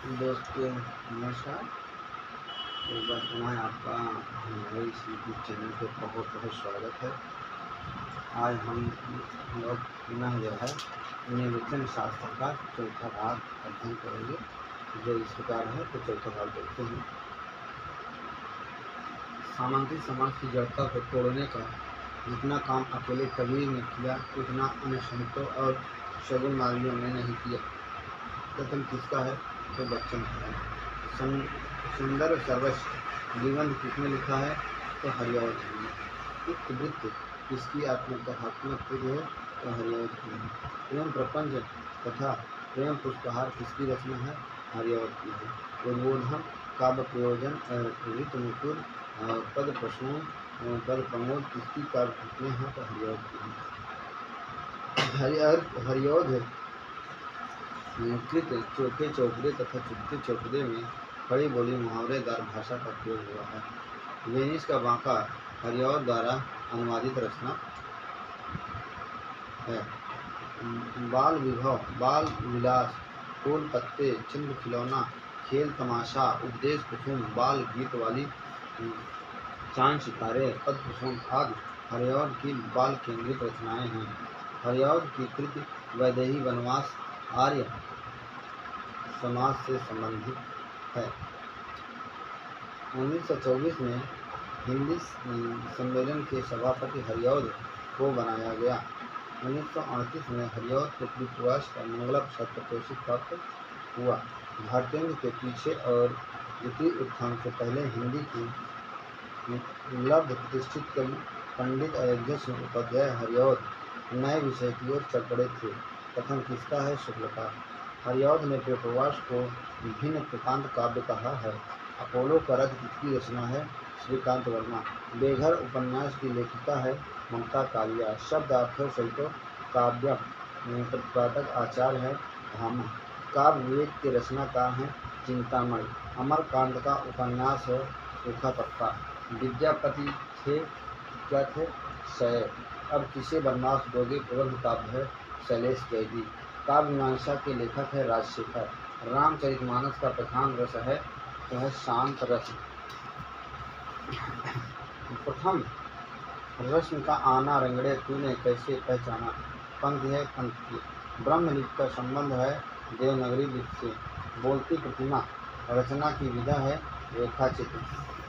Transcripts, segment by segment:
दोस्तों नमस्कार। एक बार पुनः आपका हमारे इस यूट्यूब चैनल पे बहुत बहुत स्वागत है। आज हम लोग पुनः जो है निर्वचन शास्त्र का चौथा भाग अध्ययन करेंगे, जो इस प्रकार है। तो चौथा भाग देखते हैं। सामंती समाज की जड़ता को तोड़ने का जितना काम अकेले कबीर ने किया, उतना अन्य संतों और शगुन मार्गियों ने नहीं किया। कथन किसका है? तो बच्चन का है। सुंदर सर्वस्व जीवन किसने लिखा है? तो हरियावत ने। उक्त वृत्त किसकी आत्मकथात्मक कृति है? तो हरियावत की है। प्रेम प्रपंच तथा प्रेम पुष्पहार किसकी रचना है? हरियावत की है। उद्बोधन काव्य प्रयोजन ऋतु मुकुर पद प्रसून पद प्रमोद किसकी काव्य कृतियाँ हैं? तो हरियावत की है। हरियोध कृत चोखे चौपड़े तथा चुपके चौपड़े में खड़ी बोली मुहावरेदार भाषा का प्रयोग हुआ है। वेनिस का बांका हरिऔध द्वारा अनुवादित रचना है। बाल विभव, बाल विलास, फूल पत्ते, चंद्र खिलौना, खेल तमाशा, उपदेश कुसुम, बाल गीत वाली, चांद सितारे, पद कुसुम आदि हरिऔध की बाल केंद्रित रचनाएं हैं। हरिऔध की कृति वैदेही वनवास आर्य समाज से संबंधित है। 1924 में हिंदी सम्मेलन के सभापति हरिऔध को बनाया गया। 1938 में हरिऔध को कृतवास का मंगला प्रसाद पारितोषिक प्राप्त हुआ। भारतेंदु के पीछे और द्वितीय उत्थान से पहले हिंदी की लब्ध प्रतिष्ठित कवि पंडित अयोध्या सिंह उपाध्याय हरिऔध नए विषय की ओर चल पड़े थे। कथन किसका है? शुक्ल का। हरिऔध ने कृतवास को भिन्न कृतांत काव्य कहा है। अपोलो का रथ किसकी रचना है? श्रीकांत वर्मा। बेघर उपन्यास की लेखिका है ममता कालिया। शब्द अर्थों सहित काव्य प्रतिपादक आचार्य है भामा। काव्य विवेक के रचनाकार हैं चिंतामणि। अमरकांत का उपन्यास है सूखा पत्ता। विद्यापति थे क्या थे? शय। अब किसे वनवास दोगे प्रबंध काव्य है शैलेश जयदी। काव्य मीमांसा के लेखक है राजशेखर। रामचरितमानस का प्रधान रस है तो है शांत रस। प्रथम रश्मि का आना रंगड़े तूने कैसे पहचाना। पंक्ति है पंत की। ब्रह्मलिपि का संबंध है देवनागरी लिपि से। बोलती प्रतिमा रचना की विधा है रेखा चित्र।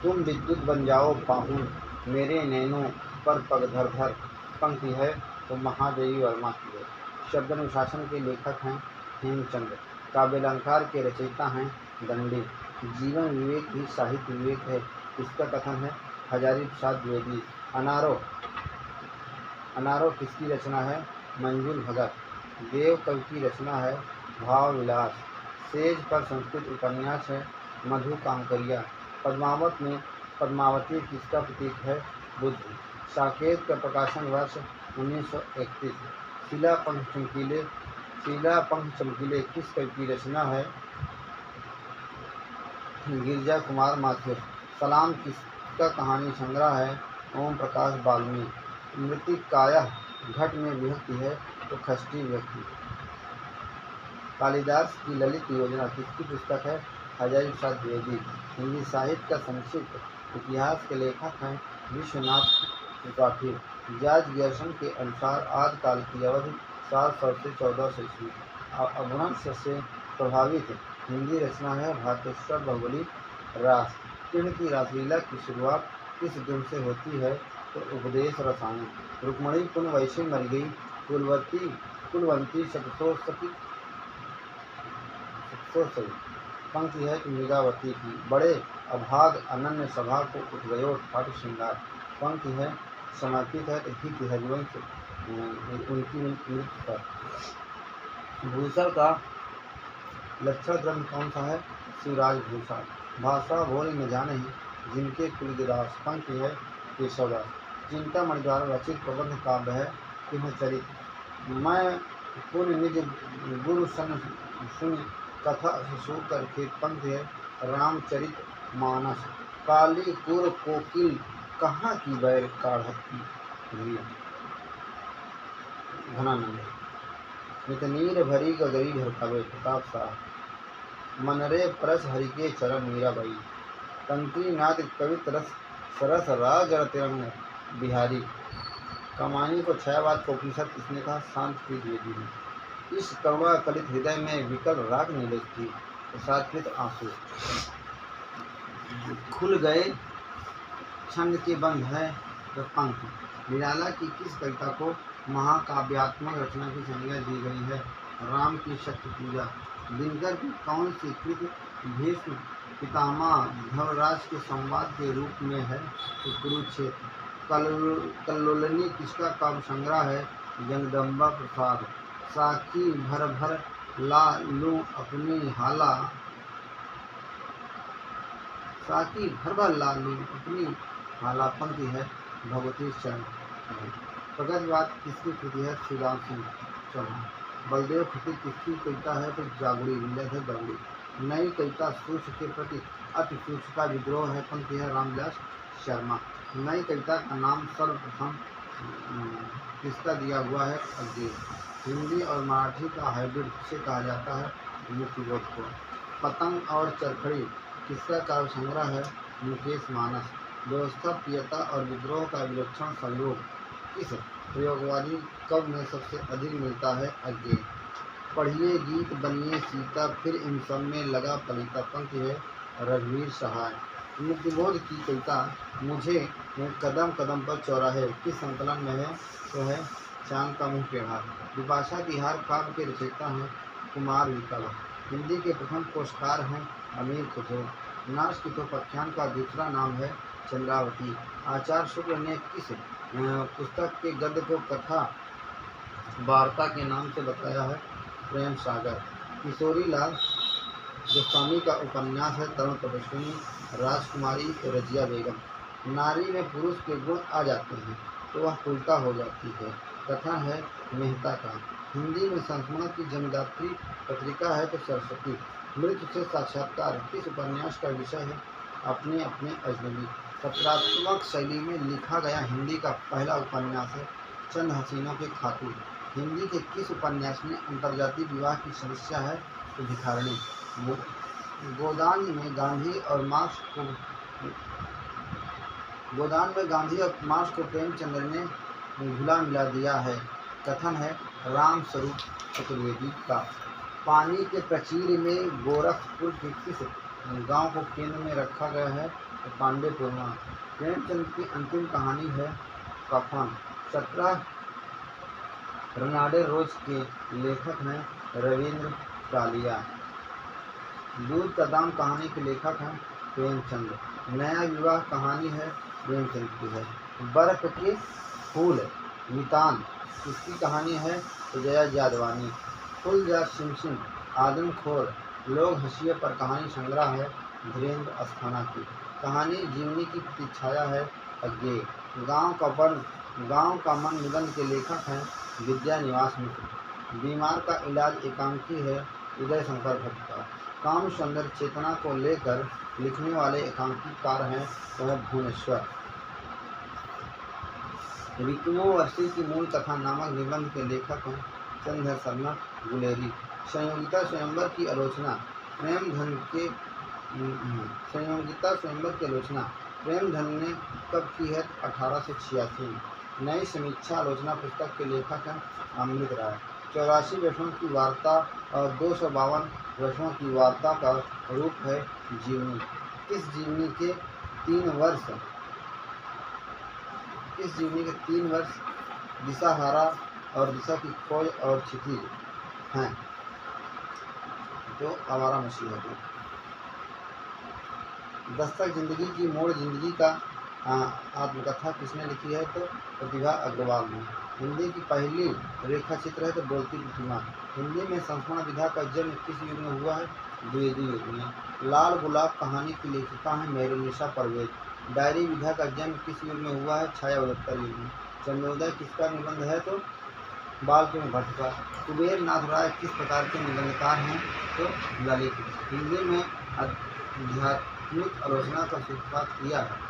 तुम विद्युत बन जाओ पाहुन मेरे नैनों पर पग धर धर। पंक्ति है तो महादेवी वर्मा की है। शब्द अनुशासन के लेखक हैं हेमचंद। काव्यालंकार के रचयिता हैं दंडी। जीवन विवेक ही साहित्य विवेक है, इसका कथन है हजारी प्रसाद द्विवेदी। अनारो किसकी रचना है? मंजुल भगत। देव कवि की रचना है भाव विलास। सेज पर संस्कृत उपन्यास है मधु कांकरिया। पद्मावत में पद्मावती किसका प्रतीक है? बुद्ध। साकेत का प्रकाशन वर्ष 1931। शीला पंख चमकीले किस कवि की रचना है? गिरिजा कुमार माथुर। सलाम किसका कहानी संग्रह है? ओम प्रकाश वाल्मीकि। मृतिक काया घट में विभक्ति है तो षष्ठी विभक्ति। कालिदास की ललित योजना किसकी पुस्तक है? हजारी प्रसाद द्विवेदी। हिंदी साहित्य का संक्षिप्त इतिहास के लेखक हैं विश्वनाथ त्रिपाठी। जॉर्ज गियर्सन के अनुसार आदिकाल की अवधि 700 से 1400 ईस्वी। अपभ्रंश से प्रभावित हिंदी रचना है भारतेश्वर बहुबली रास। कृष्ण की रासलीला की शुरुआत किस धुन से होती है? तो उपदेश रसायन। रुक्मणी पुन वैसे मर गई कुलवंती शतसो सही। पंक्ति है कि मृगावती की। बड़े अभाग अनन्य सभा को उठ गयो ठाट श्रृंगार। पंक्ति है समर्पित है हित हरिवंश उनकी मृत्यु पर। भूषण का लक्षण ग्रंथ कौन सा है? शिवराज भूषण। भाषा भोल न जाने जिनके कुलगिरास। पंक्ति है केशवदास। चिंतामणि द्वारा रचित प्रबंध काव्य है किन्हचरित। मैं पुण्य निज गुरु सन सुन कथा सो करके। पंक्ति है रामचरित मानस। काली कुर कोकिल कहाँ की बैर काढ़ती हुई। घनानंद। नितनीर भरी गगरी ढरकावे प्रताप शाह। मनरे परस हरि के चरण मीराबाई। तंत्री नाद कवित रस सरस राज रतिरंग बिहारी। कमानी को छायावाद को उपनिषद किसने कहा? शांत की द्विवेदी ने। इस करुणा कलित हृदय में विकल राग निवेश थी। प्रसादकृत आंसू खुल गए, छंद के बंध है तो पंख। निराला की किस कविता को महाकाव्यात्मक रचना की संज्ञा दी गई है? राम की शक्ति पूजा। दिनकर की कौन सी कृति भीष्म पितामह ध्रुवराज के संवाद के रूप में है? तो कुरुक्षेत्र। कल्लोलनी किसका काव्य संग्रह है? जगदम्बा प्रसाद। साखी भर भर ला लूं अपनी हाला, साकी भर भर ला लूं अपनी हाला पंक्ति है भगवती चरण। प्रगतिवाद किसकी कृति है? श्रीराम सिंह चौहान। बलदेव खटी किसकी कविता है? तो जागुड़ी, विद्याधर जागुड़ी। नई कविता सूक्ष्म के प्रति अति सूक्ष्म का विद्रोह है पंक्ति है रामविलास शर्मा। नई कविता का नाम सर्वप्रथम किसका दिया हुआ है? अज्ञे। हिंदी और मराठी का हाइब्रिड से कहा जाता है? मुक्तिबोध को। पतंग और चरखड़ी किसका काव्य संग्रह है? मुकेश मानस। व्यवस्था प्रियता और विद्रोह का विलक्षण संयोग किस प्रयोगवादी कवि में सबसे अधिक मिलता है? अज्ञे। पढ़िए गीत बनिए सीता फिर इन सब में लगा पलीता पंक्ति है रघुवीर सहाय। मुक्तिबोध की कविता मुझे कदम कदम पर चौराहे किस संकलन में है? तो है चांद का मुँह टेढ़ा। विपाशा बिहार काव्य के रचयिता हैं कुमार विकल। हिंदी के प्रथम कोशकार हैं अमीर खुसरो। नाच कितोपाख्यान का दूसरा नाम है चंद्रावती। आचार्य शुक्ल ने किस पुस्तक के गद्य को कथा वार्ता के नाम से बताया है? प्रेम सागर। किशोरी लाल गोस्वामी का उपन्यास है तरुण तपस्विनी राजकुमारी रजिया बेगम। नारी में पुरुष के गुण आ जाते हैं तो वह उल्टा हो जाती है, कथन है मेहता का। हिंदी में संस्मरण की जन्मदात्री पत्रिका है तो सरस्वती। मृत्यु से साक्षात्कार किस उपन्यास का विषय है? अपने अपने अजनबी। पत्रात्मक शैली में लिखा गया हिंदी का पहला उपन्यास है चंद हसीनों के खातून। हिंदी के किस उपन्यास में अंतर्जातीय विवाह की समस्या है? तो भिखारिणी। गोदान में गांधी और मार्क्स को प्रेमचंद्र ने घुला मिला दिया है, कथन है राम स्वरूप चतुर्वेदी का। पानी के प्रचीर में गोरखपुर के किस गांव को केंद्र में रखा गया है? तो पांडेपुरमा। प्रेमचंद की अंतिम कहानी है कफन। 17 रनाडे रोज के लेखक हैं रविंद्र टालिया। दूध का दाम कहानी के लेखक हैं प्रेमचंद। नया विवाह कहानी है प्रेमचंद की है। बर्फ के फूल मितान किसकी कहानी है? तो जया जादवानी। फुल जा सिमसिम आदमखोर लोग हंसिए पर कहानी संग्रह है धीरेन्द्र अस्थाना की। कहानी जीवनी की प्रतीक्षाया है अज्ञे। गांव का मन निबंध के लेखक हैं विद्या निवास मित्र। बीमार का इलाज एकांकी है उदय शंकर भट्ट का। काम सुंदर चेतना को लेकर लिखने वाले एकांकीकार हैं वह भुवनेश्वर। विक्रमोर्वशी की मूल कथा नामक निबंध के लेखक हैं चंद्र शर्मा गुलेरी। संयोगिता स्वयंवर की आलोचना प्रेमधन ने कब की है? 1886 में। नई समीक्षा आलोचना पुस्तक के लेखक हैं अमृत राय। 84 वर्षों की वार्ता और 252 वर्षों की वार्ता का रूप है जीवनी। किस जीवनी के 3 वर्ष दिशाहारा और दिशा की खोज और क्षितिज हैं जो आवारा मसीह है। दस्तक जिंदगी की मोड़ जिंदगी का आत्मकथा किसने लिखी है? तो प्रतिभा अग्रवाल ने। हिंदी की पहली रेखा चित्र है तो बोलती प्रतिमा। हिंदी में संस्मरण विधा का जन्म किस युग में हुआ है? द्विवेदी युग में। लाल गुलाब कहानी की लेखिका है मेहरुन्निसा परवेज। डायरी विधा का जन्म किस युग में हुआ है? छायावदत्तर युग में। चंद्रोदय किसका निबंध है? तो बालकृष्ण भट्ट का। कुबेर नाथ राय किस प्रकार के निबंधकार हैं? तो ललित। हिंदी में आध्यात्मिक आलोचना का सूत्रपात किया है।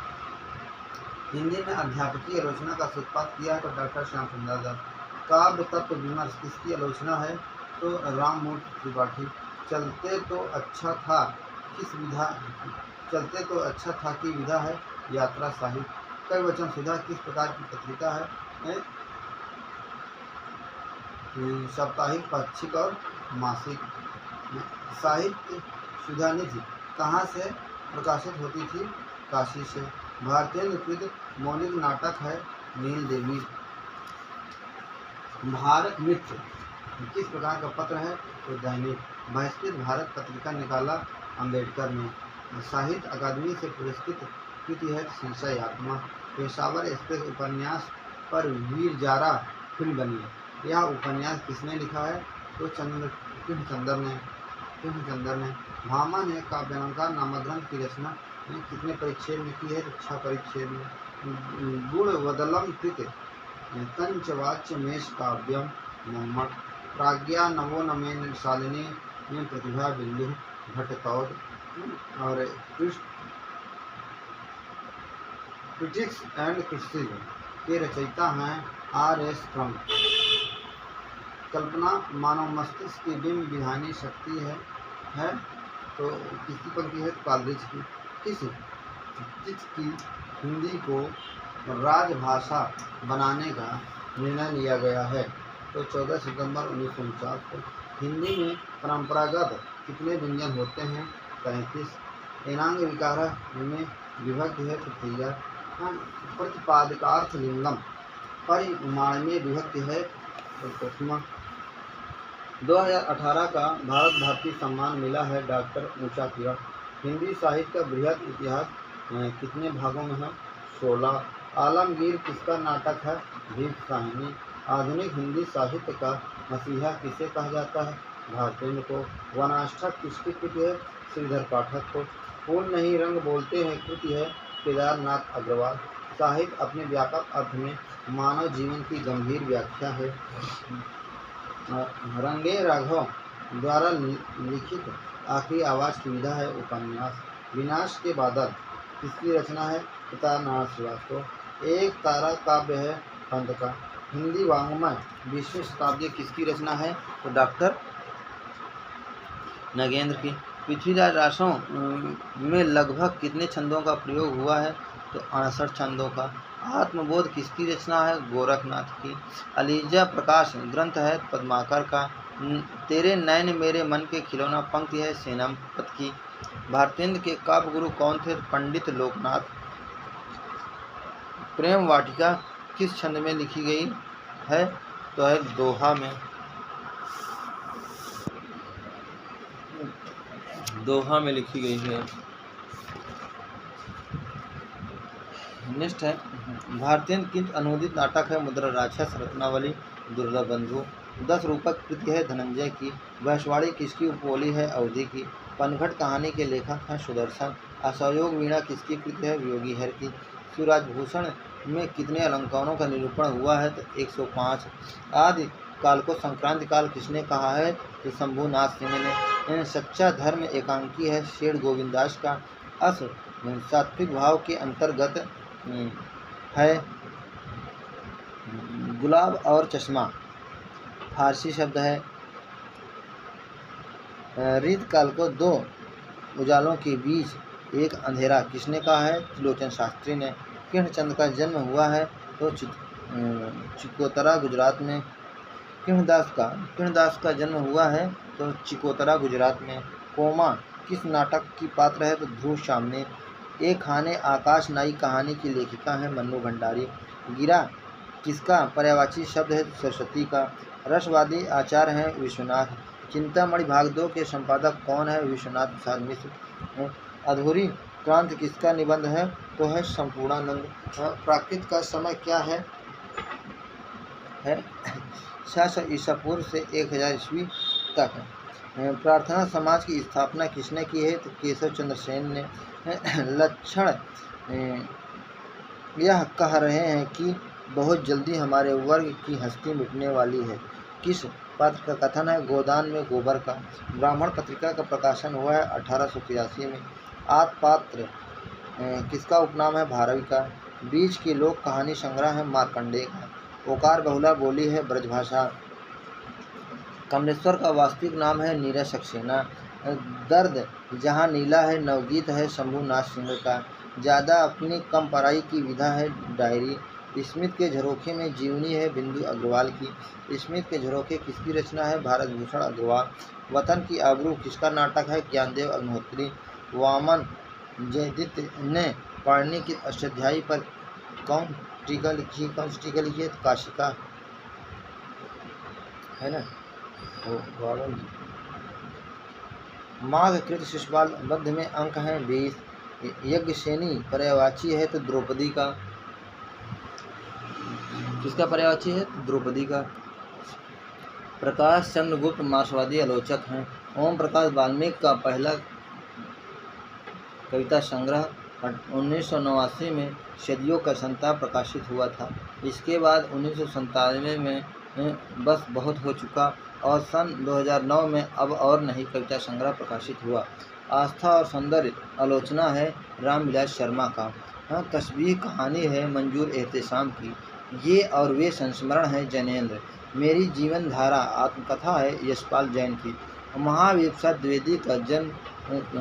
हिंदी में अध्यापकीय आलोचना का सूत्रपात किया है तो डॉक्टर श्याम सुंदर दास। काव्य तत्व विमर्श किसकी आलोचना है? तो राममूर्ति त्रिपाठी। चलते तो अच्छा था चलते तो अच्छा था कि विधा है यात्रा साहित्य। कई वचन सुधा किस प्रकार की पत्रिका है? साप्ताहिक, पाक्षिक और मासिक। साहित्य सुधा निधि कहाँ से प्रकाशित होती थी? काशी से। भारतीय लिखित मौलिक नाटक है नील देवी। भारत मित्र किस प्रकार का पत्र है? तो दैनिक। बहिष्कृत भारत पत्रिका निकाला अंबेडकर ने। साहित्य अकादमी से पुरस्कृत कृति है संशयात्मा। पेशावर एक्सप्रेस उपन्यास पर वीर जारा फिल्म बनी है। यह उपन्यास किसने लिखा है? तो कृष्णचंद्र ने। भामा ने काव्यालंकार नामक ग्रंथ की रचना कितने परिच्छेद में की है? 6 परिच्छेद में। गुणवदलम कृत तंचवाच्य मेष काव्यम मम्मट। प्राज्ञा नवोनमेन शालिनी में प्रतिभा बिंदु भट्टतौद। और क्रिटिक्स एंड क्रिटिसिज्म के रचयिता हैं R.S. ट्रम्प। कल्पना मानव मस्तिष्क की बिंब विधानी शक्ति है तो किसकी पंक्ति है? कालरिज की। किस चीज की हिंदी को राजभाषा बनाने का निर्णय लिया गया है? तो 14 सितंबर 1949 को। हिंदी में परंपरागत कितने व्यंजन होते हैं? 33। एनांग विकार में विभक्ति है तृतीया। प्रतिपादकार्थ लिंगम परिमाण में विभक्ति है प्रथमा। 2018 का भारत भारती सम्मान मिला है डॉक्टर ऊषा किरण। हिंदी साहित्य का बृहद इतिहास कितने भागों में है? 16। आलमगीर किसका नाटक है? भीमसाहिनी। आधुनिक हिंदी साहित्य का मसीहा किसे कहा जाता है? भारतेंद्र को। वनाष्टक किसकी कृति है? श्रीधर पाठक को। फूल नहीं रंग बोलते हैं कृति है केदारनाथ अग्रवाल। साहित्य अपने व्यापक अर्थ में मानव जीवन की गंभीर व्याख्या है। रंगे राघव द्वारा लिखित आखिरी आवाज की विधा है उपन्यास। विनाश के बादल किसकी रचना है? केदारनाथ श्रीवास्तव। एक तारा काव्य है पंत का। हिंदी वाङ्मय 20वीं शताब्दी किसकी रचना है? तो डॉक्टर नगेंद्र की। पृथ्वीराज रासों में लगभग कितने छंदों का प्रयोग हुआ है? तो 68 छंदों का। आत्मबोध किसकी रचना है? गोरखनाथ की। अलीजा प्रकाश ग्रंथ है पद्माकर का। तेरे नैन मेरे मन के खिलौना पंक्ति है सेनापत की। भारतेंद्र के काव्य गुरु कौन थे? पंडित लोकनाथ। प्रेम वाटिका किस छंद में लिखी गई है? तो है दोहा में। दोहा में लिखी गई है। नेक्स्ट है भारतेंद्र किंच अनुदित नाटक है मुद्रा राक्षस, रत्नावली, दुर्लभ बंधु। 10 रूपक कृति है धनंजय की। वैश्वाड़ी किसकी उपबोली है? अवधि की। पनघट कहानी के लेखक हैं सुदर्शन। असहयोग वीणा किसकी कृति है? वियोगी हर की। शिवराजभूषण में कितने अलंकारों का निरूपण हुआ है? तो 105। आदि काल को संक्रांति काल किसने कहा है? तो शंभुनाथ सिंह ने। सच्चा धर्म एकांकी है शेर गोविंदास का। अस सात्विक भाव के अंतर्गत है। गुलाब और चश्मा फारसी शब्द है। रीत काल को 2 उजालों के बीच एक अंधेरा किसने कहा है? त्रिलोचन शास्त्री ने। कृष्णचंद्र का जन्म हुआ है तो चिकोतरा गुजरात में। कृष्णदास का जन्म हुआ है तो चिकोतरा गुजरात में। कोमा किस नाटक की पात्र है? तो ध्रुव सामने। एक खाने आकाश नाई कहानी की लेखिका है मन्नू भंडारी। गिरा किसका पर्यायवाची शब्द है? सरस्वती का। रसवादी आचार्य हैं विश्वनाथ। चिंतामणि भाग 2 के संपादक कौन है? विश्वनाथ प्रसाद मिश्र। अधूरी क्रांति किसका निबंध है? तो है संपूर्णानंद। प्राकृत का समय क्या है? 600 ईसा पूर्व से 1000 ईस्वी तक। प्रार्थना समाज की स्थापना किसने की है? तो केशव चंद्र सेन ने। लक्षण यह कह रहे हैं कि बहुत जल्दी हमारे वर्ग की हस्ती मिटने वाली है। किस पात्र का कथन है? गोदान में गोबर का। ब्राह्मण पत्रिका का प्रकाशन हुआ है 1883 में। आत्पात्र किसका उपनाम है? भारवी का। बीच की लोक कहानी संग्रह है मार्कंडेय का। ओकार बहुला बोली है ब्रजभाषा। कमलेश्वर का वास्तविक नाम है नीरज सक्सेना। दर्द जहाँ नीला है नवगीत है शंभुनाथ सिंह का। ज़्यादा अपनी कम पराई की विधा है डायरी। स्मिथ के झरोखे में जीवनी है बिंदु अग्रवाल की। स्मिथ के झरोखे किसकी रचना है? भारत भूषण अग्रवाल। वतन की आबरू किसका नाटक है? ज्ञानदेव अग्निहोत्री। वामन जयदित्य ने पाणिनि की अष्टाध्यायी पर कौन टीका लिखी? कौन सी टीका लिखी है? काशिका है ना। माघ कृत शिशुपाल बद्ध में अंक हैं 20। यज्ञसेनी पर्यायवाची है तो द्रौपदी का। किसका पर्यायवाची है? द्रौपदी का। प्रकाश चंद्र गुप्त मार्क्सवादी आलोचक हैं। ओम प्रकाश वाल्मीकि का पहला कविता संग्रह 1989 में सदियों का संताप प्रकाशित हुआ था। इसके बाद 1997 में बस बहुत हो चुका और सन 2009 में अब और नहीं कविता संग्रह प्रकाशित हुआ। आस्था और सौंदर्य आलोचना है रामविलास शर्मा का। तस्बीह कहानी है मंजूर एहतेशाम की। ये और वे संस्मरण है जैनेन्द्र। मेरी जीवन धारा आत्मकथा है यशपाल जैन की। महावीर द्विवेदी का जन्म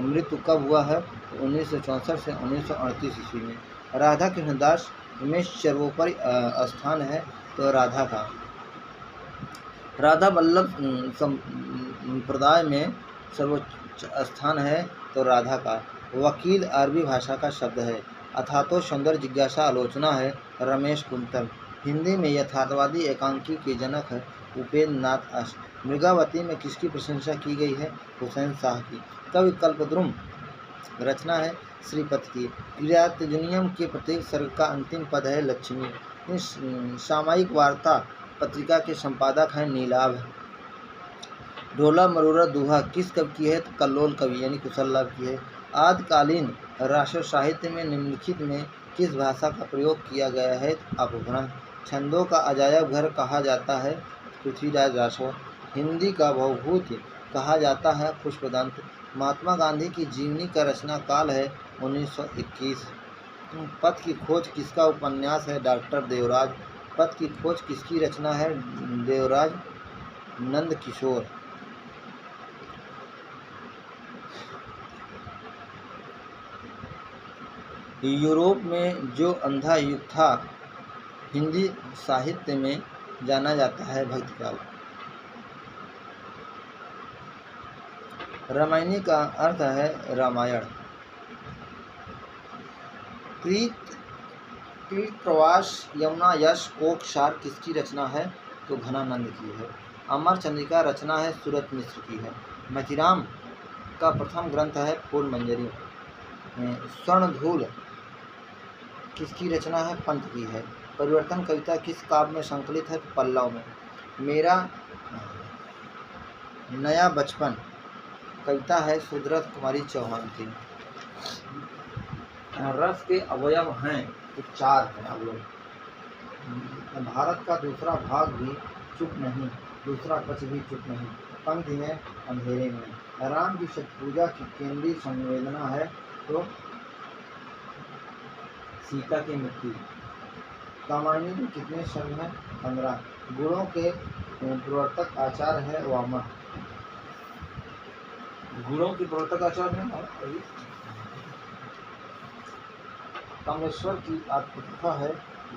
मृत्यु कब हुआ है? 1964 से 1938 ईस्वी में। राधा कृष्णदास में सर्वोपरि स्थान है तो राधा का। राधा वल्लभ संप्रदाय में सर्वोच्च स्थान है तो राधा का। वकील अरबी भाषा का शब्द है। अथातो सौंदर्य जिज्ञासा आलोचना है रमेश कुंतल। हिंदी में यथार्थवादी एकांकी के जनक है उपेंद्र नाथ अश। मृगावती में किसकी प्रशंसा की गई है? हुसैन शाह की। कवि कल्पद्रुम रचना है श्रीपति की। क्रियातजुनियम के प्रत्येक सर्ग का अंतिम पद है लक्ष्मी। इस सामयिक वार्ता पत्रिका के संपादक हैं नीलाभ। ढोला मरोरा दूहा किस कवि की है? कल्लोल कवि यानी कुशल लाभ की है। आदिकालीन राष्ट्र साहित्य में निम्नलिखित में किस भाषा का प्रयोग किया गया है? अपभ्रंश। छंदों का अजायब घर कहा जाता है पृथ्वीराज राठौर। हिंदी का भवभूति कहा जाता है पुष्पदंत। महात्मा गांधी की जीवनी का रचना काल है 1921। पथ की खोज किसका उपन्यास है? डॉक्टर देवराज। पथ की खोज किसकी रचना है? देवराज नंद किशोर। यूरोप में जो अंधा युग था हिंदी साहित्य में जाना जाता है भक्तिकाल। रामायणी का अर्थ है रामायण। प्रीत प्रवास यमुना यश कोक सार किसकी रचना है? तो घनानंद की है। अमर चंद्रिका रचना है सूरत मिश्र की है। मथिराम का प्रथम ग्रंथ है फूल मंजरी। स्वर्णधूल किसकी रचना है? पंत की है। परिवर्तन कविता किस काव्य में संकलित है? पल्लव में। मेरा नया बचपन कविता है सुदरत कुमारी चौहान की। रस के अवयव हैं तो 4 हैं अवयव। भारत का दूसरा भाग भी चुप नहीं, दूसरा पक्ष भी चुप नहीं। पंक्ति में अंधेरे में। राम की शत पूजा की केंद्रीय संवेदना है तो सीता की मृत्यु। रामायणी में कितने सर्ग हैं? 15। गुणों के प्रवर्तक आचार्य है वामन। गुणों की प्रवर्तक आचार्य है कमलेश्वर की आत्मकथा है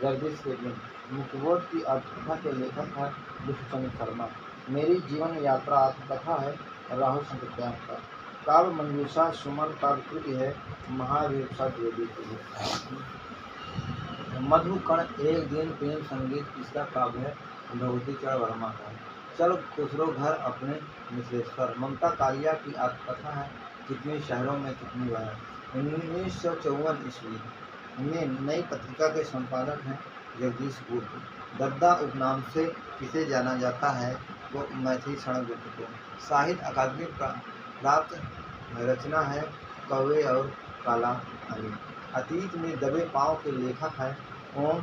जगदीश के दिन। मुखबोध की आत्मकथा के लेखक है विष्णुचंद्र शर्मा। मेरी जीवन यात्रा आत्मकथा है राहुल शंकर का। काव्य मंजूषा सुमन काव्य कृति है महावीर द्विवेदी की है। मधुकण एक दिन प्रेम संगीत किसका काव्य है? भगवती चरण वर्मा का। चल खुसरो घर अपने मिश्रेश्वर। ममता कालिया की आत्मकथा है कितने शहरों में कितनी बार। 1954 ईस्वी में नई पत्रिका के संपादक हैं जगदीश गुप्त। गद्दा उपनाम से किसे जाना जाता है? वो मैथिली क्षण गुप्त को। साहित्य अकादमी प्राप्त रचना है कौवे और काला अली। अतीत में दबे पांव के लेखक हैं ओम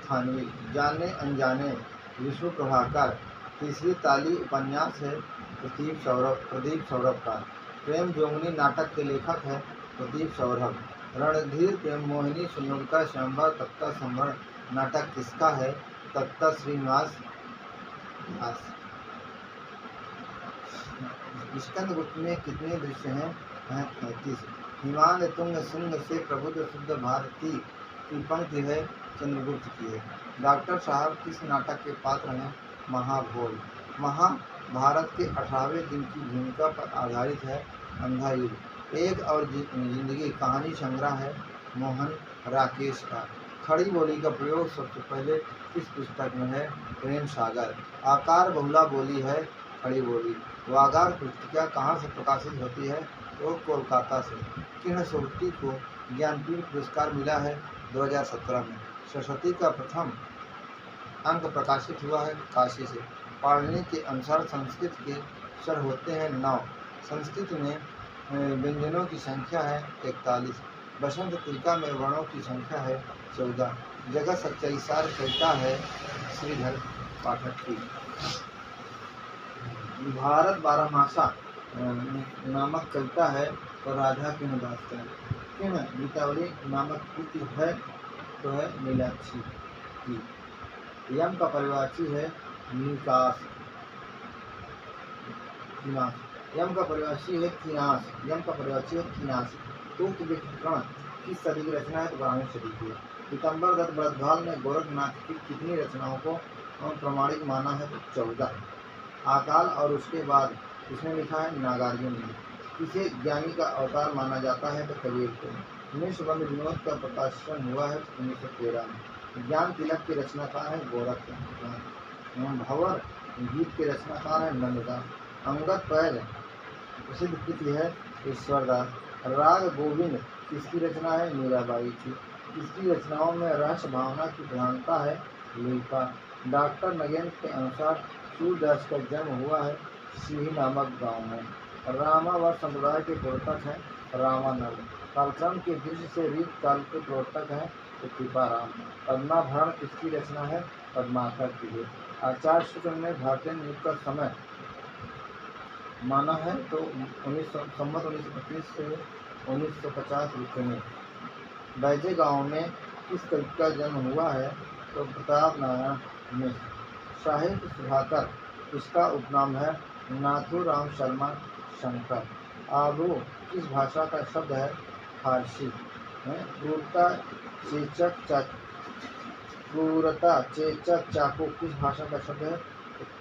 थानवी। जाने अनजाने विष्णु प्रभाकर। तीसरी ताली उपन्यास है प्रदीप सौरभ का। प्रेम जोगनी नाटक के लेखक है प्रदीप सौरभ। रणधीर प्रेम मोहिनी सुनोलका श्यामबा तख्ता संवरण नाटक किसका है? तत्ता श्रीनिवास दास। स्कंदगुप्त में कितने दृश्य हैं? 33। हिमालय तुंग सुंग से प्रबुद्ध शुद्ध भारती की पंक्ति है चंद्रगुप्त की है। डॉक्टर साहब किस नाटक के पात्र हैं? महाभोज। महाभारत के 18वें दिन की भूमिका पर आधारित है अंधा युद्ध। एक और जिंदगी कहानी संग्रह है मोहन राकेश का। खड़ी बोली का प्रयोग सबसे पहले किस पुस्तक में है? प्रेम सागर। आकार बहुला बोली है खड़ी बोली। वागार पुस्तिका कहाँ से प्रकाशित होती है? तो कोलकाता से। किन सोटी को ज्ञानपीठ पुरस्कार मिला है? 2017 में। सरस्वती का प्रथम अंक प्रकाशित हुआ है काशी से। पाणिनि के अनुसार संस्कृत के स्वर होते हैं 9। संस्कृत में व्यंजनों की संख्या है 41। बसंत टीका में वर्णों की संख्या है 14। जगत सच्चाई सार कहता है श्रीधर पाठक की। भारत बारहमासा नामक कविता है तो राधा किन दास का। किन गीतावली नामक कृति है तो है नीलाक्षी की। यम का परिवाची है निकास। यम का परिवाची है किनास। यम का परिवाची है किनास। तूक विकरण किस सदी की रचना है? तो 12वीं सदी की। पीतम्बर दत्त भरद्वाज ने गोरखनाथ की कितनी रचनाओं को प्रमाणिक माना है? तो 14। आकाल और उसके बाद इसने लिखा है नागार्जुन ने। किसे ज्ञानी का अवतार माना जाता है? तो कबीर को। निष्बंध विनोद का प्रकाशन हुआ है 1913 में। ज्ञान तिलक के रचनाकार है गोरखनाथ। भंवर गीत के रचनाकार है नंददास। अंगद पैल प्रसिद्ध कृति है ईश्वरदास। राग गोविंद किसकी रचना है? मीराबाई की। किसकी रचनाओं में रहस्य भावना की प्रधानता है? लुइपा। डॉक्टर नगेंद्र के अनुसार सूरदास का जन्म हुआ है सिही नामक गांव में। रामावत संप्रदाय के प्रवर्तक हैं रामानंद। कालक्रम के दृश्य से रीत काल के प्रवर्तक हैं कृपाराम। पद्माभरण किसकी रचना है? पद्माकर की है। आचार्य सूत्र ने भारतीय युग का समय माना है तो 1925 से 1950 ऋतु में। बैजे गांव में किस कवि का जन्म हुआ है? तो प्रताप नारायण में। साहित्य सुधाकर इसका उपनाम है नाथूराम शर्मा शंकर। आबरू किस भाषा का शब्द है? फारसी। क्रूरता चेचक चाकू किस भाषा का शब्द है?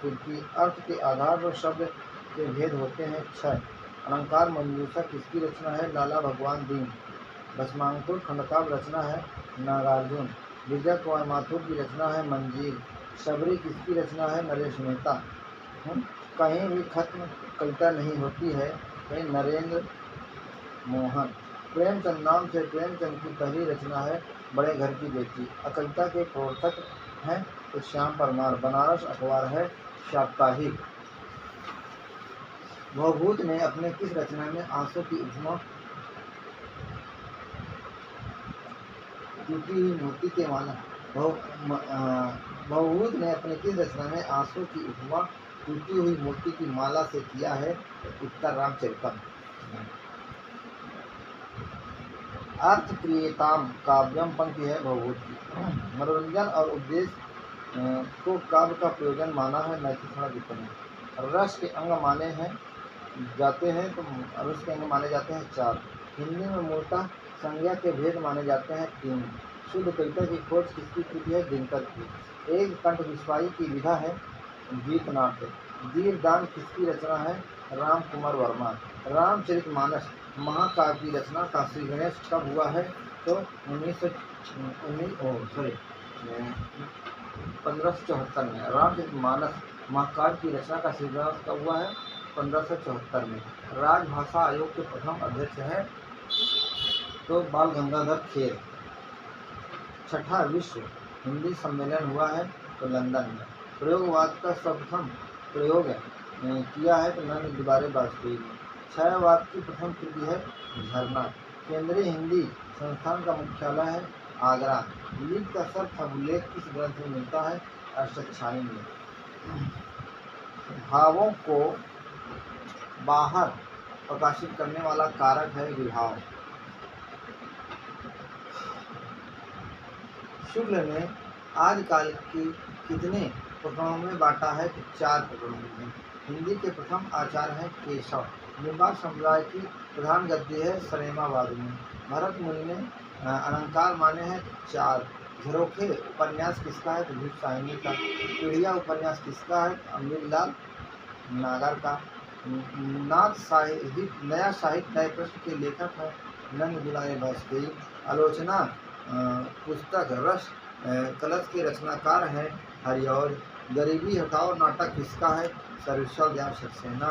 तुर्की। अर्थ के आधार पर शब्द के भेद होते हैं 6। अलंकार मंजूषा किसकी रचना है? लाला भगवान दीन। भस्मांकुर खंडकाव्य रचना है नागार्जुन। विजय कुमार माथुर की रचना है मंजीर। शबरी किसकी रचना है? नरेश मेहता। कहीं भी खत्म कविता नहीं होती है कहीं नरेंद्र मोहन। प्रेमचंद नाम से प्रेमचंद की पहली रचना है बड़े घर की बेटी। कविता के प्रवर्तक हैं तो श्याम परमार। बनारस अखबार है साप्ताहिक। भवभूत ने अपने किस रचना में आंसू की उपमा टूटी हुई मोती के माला भवभूत ने अपने किस रचना में आंसू की उपमा टूटी हुई मोती की माला से किया है? उत्तर रामचरितम। अर्थ प्रियताम काव्यम पंक्ति है भवभूत की। मनोरंजन और उद्देश्य को काव्य का प्रयोजन माना है नैतिकता विपणन। रस के अंग माने जाते हैं 4। हिंदी में मूलतः संज्ञा के भेद माने जाते हैं 3। शुद्ध कविता की खोज किसकी कृति है? दिनकर की। एक कंठ विस्वाई की विधा है गीतनाट्य। दीरदान किसकी रचना है? राम कुमार वर्मा। रामचरितमानस महाकाव्य की रचना काशी गणेश कब हुआ है? तो 1574 में। रामचरितमानस महाकाव्य की रचना काशी गणेश कब हुआ है? 1574 में। राजभाषा आयोग के प्रथम अध्यक्ष हैं तो बाल गंगाधर खेर। छठा विश्व हिंदी सम्मेलन हुआ है तो लंदन में। प्रयोगवाद का सर्वप्रथम प्रयोग किया है तो नंद दुबारे वाजपेयी ने। छायावाद की प्रथम कृति है झरना। केंद्रीय हिंदी संस्थान का मुख्यालय है आगरा। लीड का सर्थ उल्लेख किस ग्रंथ में मिलता है? अष्टच्छायी में। भावों को बाहर प्रकाशित करने वाला कारक है विभाव। शुक्ल ने आदिकाल की कितने प्रकरणों में बांटा है? तो 4 प्रकरणों में। हिंदी के प्रथम आचार्य हैं केशव। निम्बार्क संप्रदाय की प्रधान गद्य है सरेमाबाद में। भरत मुनि ने अलंकार माने हैं तो 4। झरोखे उपन्यास किसका है? तो भीमसाहिनी का। पीढ़िया उपन्यास किसका है? तो अमृतलाल नागर का। नाथ साहित्य नया साहित्य नए प्रश्न के लेखक हैं नंद दुलारे वाजपेयी। आलोचना पुस्तक रस कलश के रचनाकार हैं हरिऔध। गरीबी हटाओ नाटक किसका है? सर्वेश्वर दयाल सक्सेना।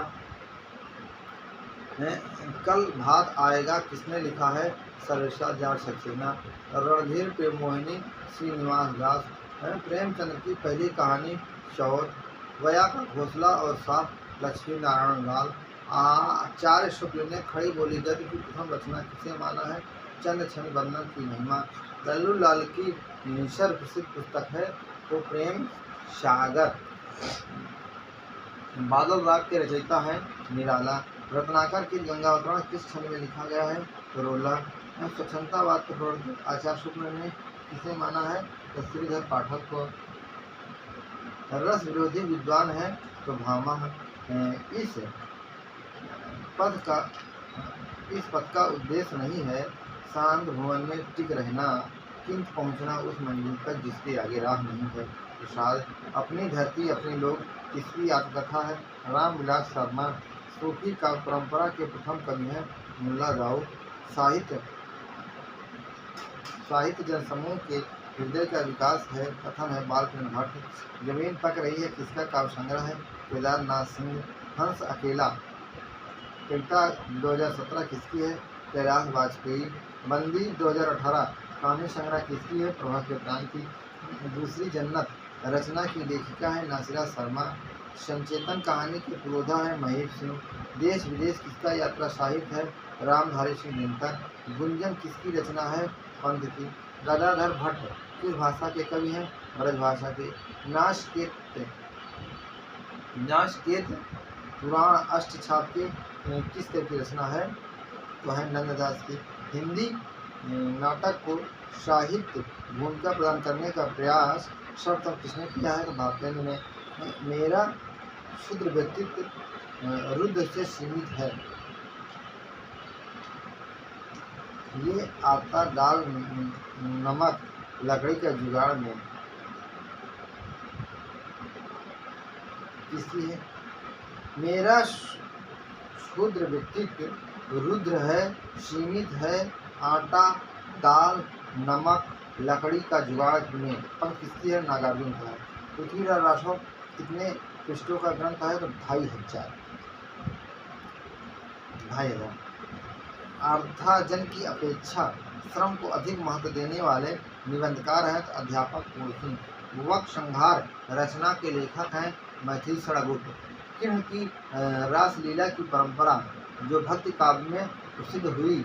कल भात आएगा किसने लिखा है? सर्वेश्वर दयाल सक्सेना। रणधीर प्रेम मोहिनी श्रीनिवास दास। प्रेमचंद्र की पहली कहानी शौर्य। वया का घोंसला और साफ लक्ष्मी नारायण लाल। आचार्य शुक्ल ने खड़ी बोली गद्य की प्रथम रचना किसे माना है? चंद्र छंद वर्णन की महिमा। लल्लू लाल की सर्वप्रसिद्ध पुस्तक है तो प्रेम सागर। बादल राग के रचयिता है निराला। रत्नाकर की गंगावतरण किस छंद में लिखा गया है? तो रोला। स्वच्छंदतावाद के प्रवर्तक आचार्य शुक्ल ने किसे माना है? तो श्रीधर पाठक को। रस विरोधी विद्वान है तो भामा। इस पथ का उद्देश्य नहीं है शांत भुवन में टिक रहना, किंतु पहुंचना उस मंजिल तक जिसके आगे राह नहीं है। प्रसाद अपनी धरती अपने लोग किसकी आत्मकथा है? राम विलास शर्मा। सूफी का परंपरा के प्रथम कवि हैं मुल्ला दाऊद। साहित्य जनसमूह के हृदय का विकास है कथन है बालकृष्ण भट्ट। जमीन पक रही है किसका काव्य संग्रह है? केदारनाथ सिंह। हंस अकेला कविता 2017 किसकी है? कैलाश वाजपेयी। बंदी 2018 कहानी संग्रह किसकी है? प्रभा केतरान की। दूसरी जन्नत रचना की लेखिका है नासिरा शर्मा। संचेतन कहानी के पुरोधा है महेश सिंह। देश विदेश किसका यात्रा साहित्य है? रामधारी सिंह दिनकर। गुंजन किसकी रचना है? पंत की। गदाधर भट्ट किस भाषा के कवि हैं? ब्रजभाषा के। नाशकेत पुराण अष्टछाप के किस तरह की रचना है? तो है नंददास की। हिंदी नाटक को साहित्य भूमिका प्रदान करने का प्रयास सर्वप्रथम किसने किया है? तो भारतेंद्र ने। मेरा क्षुद्र व्यक्तित्व रुद्र से सीमित है। ये आता दाल नमक लकड़ी का जुगाड़ में किसकी है? मेरा क्षुद्र व्यक्तित्व रुद्र है, सीमित है, आटा दाल नमक लकड़ी का जुगाड़ में। पंख किसकी है? नागार्जुन का है। पृथ्वीराज राठौर कितने पृष्ठों का ग्रंथ है? तो 2500। अर्थार्जन की अपेक्षा श्रम को अधिक महत्व देने वाले निबंधकार हैं तो अध्यापक पूर्ण सिंह। वक संहार रचना के लेखक हैं मैथिली सड़गुप्त। किरण की रासलीला की परंपरा जो भक्ति काव्य में प्रसिद्ध हुई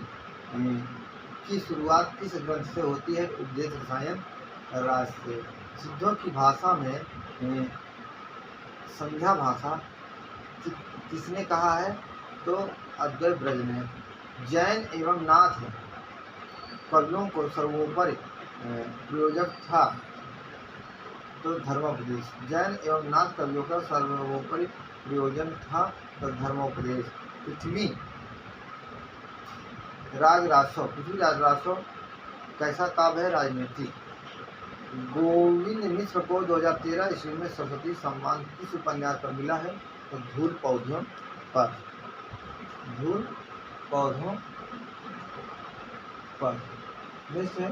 की शुरुआत किस ग्रंथ से होती है? उपदेश रसायन राज से। सिद्धों की भाषा में संध्या भाषा किसने कहा है? तो अद्वैत ब्रज ने। जैन एवं नाथ कवियों को सर्वोपरि प्रयोजक था तो धर्मोपदेश। जैन एवं नाथ कवियों का सर्वोपरि प्रयोजन था तो धर्मोपदेश। पृथ्वीराज रासो कैसा काव्य है? राजनीति। गोविंद मिश्र को 2013 ईस्वी में सरस्वती सम्मान किस उपन्यास पर मिला है? तो धूल पौधों पर। नेक्स्ट है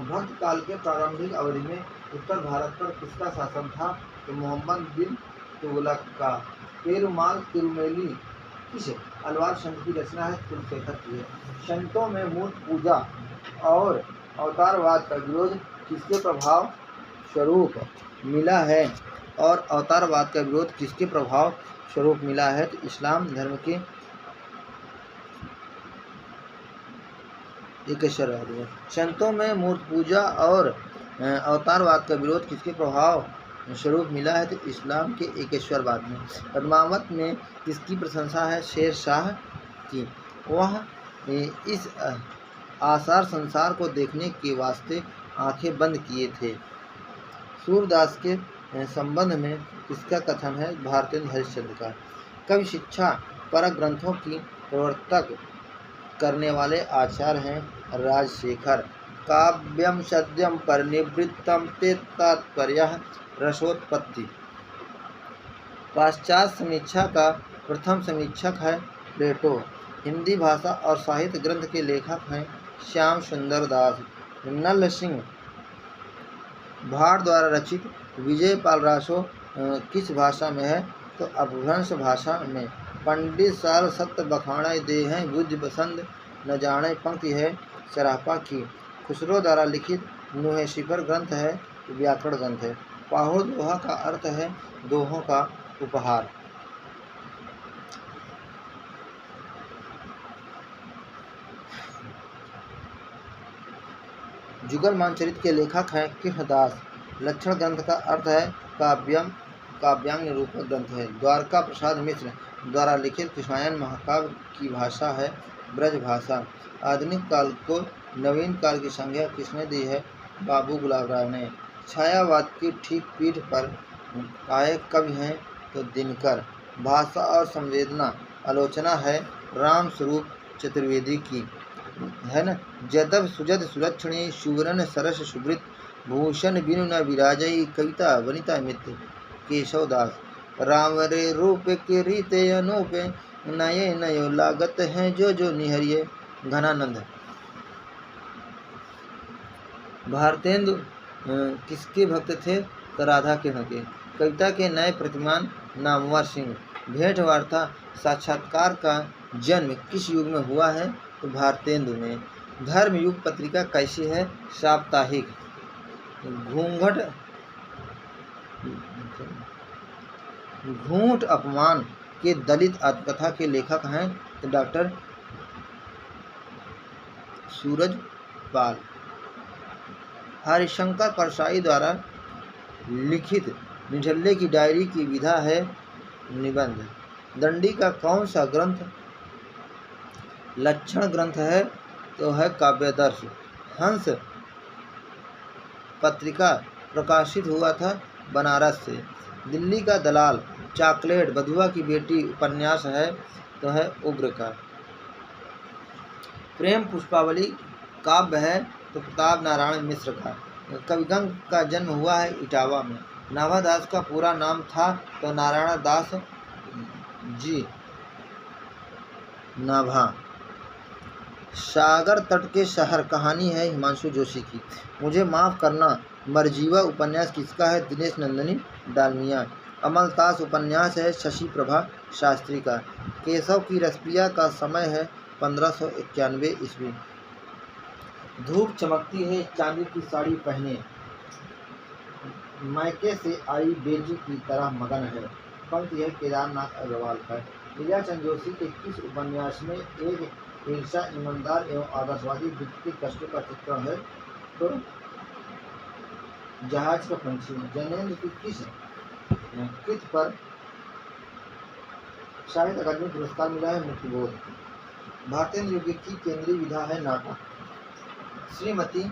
भक्त काल के प्रारंभिक अवधि में उत्तर भारत पर किसका शासन था? तो मोहम्मद बिन तुगलक का। पेरुमाल तिरुमेली किस अलवार संत की रचना है? कुलशेखर की है। संतों में मूर्ति पूजा और अवतारवाद का विरोध किसके प्रभाव स्वरूप मिला है? और अवतारवाद का विरोध किसके प्रभाव स्वरूप मिला है? तो इस्लाम धर्म के एकेश्वरवाद है। संतों में मूर्ति पूजा और अवतारवाद का विरोध किसके प्रभाव स्वरूप मिला है? तो इस्लाम के एकेश्वरवाद में। पद्मावत में किसकी प्रशंसा है? शेर शाह की। वह इस आसार संसार को देखने के वास्ते आंखें बंद किए थे। सूरदास के संबंध में इसका कथन है भारतेंदु हरिश्चंद्र का। कवि शिक्षा परक ग्रंथों की प्रवर्तक करने वाले आचार्य हैं राजशेखर। काव्यम सद्यम परिनिवृत्तम ते तात्पर्यः रसोत्पत्ति। पाश्चात्य समीक्षा का प्रथम समीक्षक है प्लेटो। हिंदी भाषा और साहित्य ग्रंथ के लेखक हैं श्याम सुंदर दास। नल सिंह भाट द्वारा रचित विजयपाल रासो किस भाषा में है? तो अपभ्रंश भाषा में। पंडित साल सत्य बखाणे दे हैं बुद्धि पसंद न जाने पंक्ति है सरापा की। खुसरो द्वारा लिखित नुहे शिफर ग्रंथ है व्याकरण ग्रंथ है। पाहुड़ दोहा का अर्थ है दोहों का उपहार। जुगल मानचरित के लेखक हैं कृष्णदास। लक्षण ग्रंथ का अर्थ है काव्यांग निरूपक ग्रंथ है। द्वारका प्रसाद मिश्र द्वारा लिखित कृष्णायन महाकाव्य की भाषा है ब्रज भाषा। आधुनिक काल को नवीन काल की संज्ञा किसने दी है? बाबू गुलाब राय ने। छायावाद की ठीक पीठ पर आए कवि हैं तो दिनकर। भाषा और संवेदना आलोचना है राम स्वरूप चतुर्वेदी की, है ना। जदव सुजद सुलक्षणी सुवर्ण सरस सुवृत भूषण बिनु न विराजई कविता वनिता मित्र केशव दास। राम रे रूप के रीते अनूपे नये नयो लागत हैं जो निहरिये घनानंद। भारतेंदु किसके भक्त थे? तो राधा कृष्ण के। कविता के नए प्रतिमान नामवर सिंह। भेंट वार्ता साक्षात्कार का जन्म किस युग में हुआ है? तो भारतेंदु में। धर्म युग पत्रिका कैसी है? साप्ताहिक। घूंट अपमान के दलित आत्मकथा के लेखक हैं तो डॉक्टर सूरजपाल। हरिशंकर परसाई द्वारा लिखित निठल्ले की डायरी की विधा है निबंध। दंडी का कौन सा ग्रंथ लक्षण ग्रंथ है? तो है काव्यदर्श। हंस पत्रिका प्रकाशित हुआ था बनारस से। दिल्ली का दलाल चॉकलेट बधुआ की बेटी उपन्यास है तो है उग्र का। प्रेम पुष्पावली काव्य है तो प्रताप नारायण मिश्र का। कविगंग का जन्म हुआ है इटावा में। नाभादास का पूरा नाम था तो नारायण दास जी नाभा। सागर तट के शहर कहानी है हिमांशु जोशी की। मुझे माफ़ करना मरजीवा उपन्यास किसका है? दिनेश नंदिनी डालमिया। अमलतास उपन्यास है शशि प्रभा शास्त्री का। केशव की रसपिया का समय है 1591 ईस्वी। धूप चमकती है चांदी की साड़ी पहने मायके से आई बेटी की तरह मगन है। पंक्ति है केदारनाथ अग्रवाल का। लीलाचंद जोशी के किस उपन्यास में एक ईर्षा ईमानदार एवं आदर्शवादी व्यक्ति के कष्टों का चित्रण है? तो जहाज का पंछी। जैनेन्द्र की किस कृत पर साहित्य अकादमी पुरस्कार मिला है? मुक्तिबोध। भारतेंद्र की केंद्रीय विधा है नाटक। श्रीमती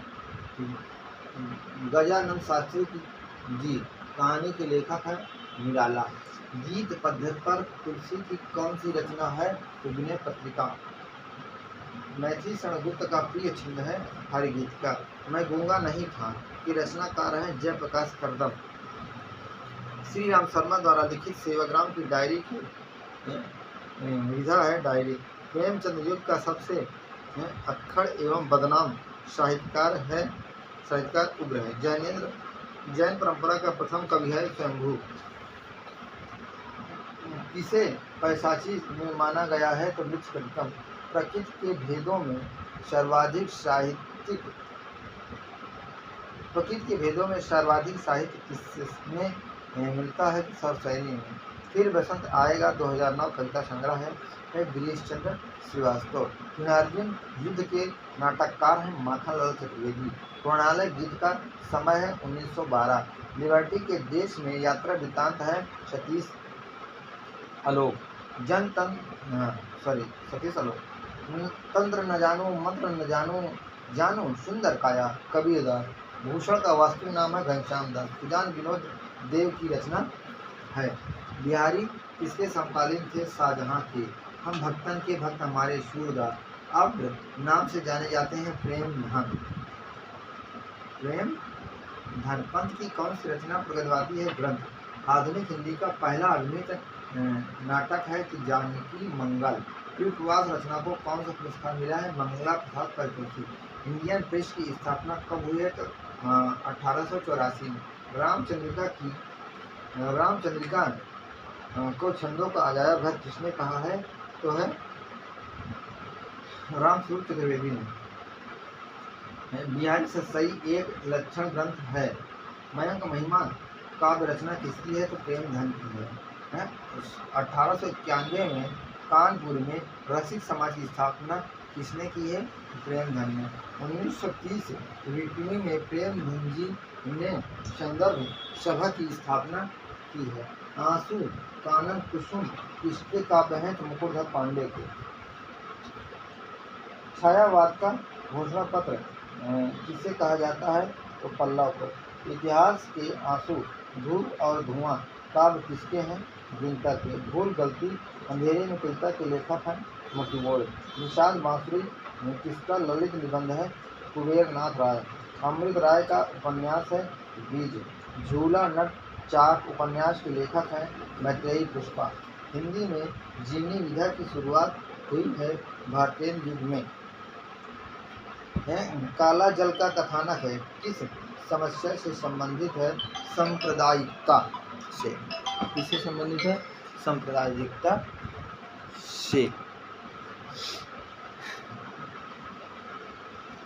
गजानंद शास्त्री की जी कहानी के लेखक है निराला। गीत पद्धति पर तुलसी की कौन सी रचना है? तो विनय पत्रिका। मैथिली शरणगुप्त का प्रिय छंद है हरिगीत का। मैं गूंगा नहीं था कि रचनाकार हैं जयप्रकाश करदम। श्री राम शर्मा द्वारा लिखित सेवाग्राम की डायरी की विधा है डायरी। प्रेमचंद युग का सबसे अक्खड़ एवं बदनाम साहित्यकार उग्र है। जैन परंपरा का प्रथम कवि है शंभु। इसे पैशाची में माना गया है तो वृक्षकटिकम। प्रकृति के भेदों में सर्वाधिक साहित्य किसमें मिलता है? सर्वसैनी में। फिर बसंत आएगा 2009 कविता संग्रह है गिरीश चंद्र श्रीवास्तव। अर्जुन युद्ध के नाटककार हैं माखनलाल चतुर्वेदी। प्रणालय गीत का समय है 1912। लिबर्टी के देश में यात्रा वृत्तांत है सतीश आलोक। सतीश आलोक। तंत्र न जानो मंत्र न जानो सुंदर काया कबीरदास। भूषण का वास्तविक नाम है घनश्याम दास। सुजान विनोद देव की रचना है। बिहारी किसके समकालीन थे? शाहजहां के। हम भक्तन के भक्त हमारे सूरदास अब नाम से जाने जाते हैं प्रेम धन। प्रेम धन पंत की कौन सी रचना प्रगतिवादी है? ग्रंथ। आधुनिक हिंदी का पहला अभिनीत नाटक है कि जानकी मंगल। कृतवास रचना को कौन सा पुरस्कार मिला है? मंगला प्रसाद परितोषी। इंडियन प्रेस की स्थापना कब हुई है? तो 1884 में। रामचंद्रिका को छंदों का अजायब घर किसने कहा है? तो है रामस्वरूप चतुर्वेदी ने। बिहारी सतसई एक लक्षण ग्रंथ है। मयंक महिमा काव्य रचना किसकी है? तो प्रेम धन की है। 1891 में कानपुर में रसिक समाज की स्थापना किसने की है? प्रेमधन ने। 1930 ईस्वी में प्रेमधन जी ने संदर्भ सभा की स्थापना की है। आंसू कानन कुसुम किसके काव्य हैं? तो मुकुटधर पांडे के। छायावाद का घोषणा पत्र किसे कहा जाता है? तो पल्लव को। इतिहास के आंसू धूप और धुआं काव्य किसके हैं? दिनकर के। भूल गलती अंधेरे में कविता के लेखक हैं मोतीमोड़। निषाद बांसुरी किसका ललित निबंध है? कुबेर नाथ राय। अमृत राय का उपन्यास है बीज। झूला नट चाक उपन्यास के लेखक हैं मैत्रेयी पुष्पा। हिंदी में जीवनी विधा की शुरुआत हुई है भारतीय युग में। काला जल का कथानक है किस समस्या से संबंधित है? सांप्रदायिकता से। किससे संबंधित है? सांप्रदायिकता से।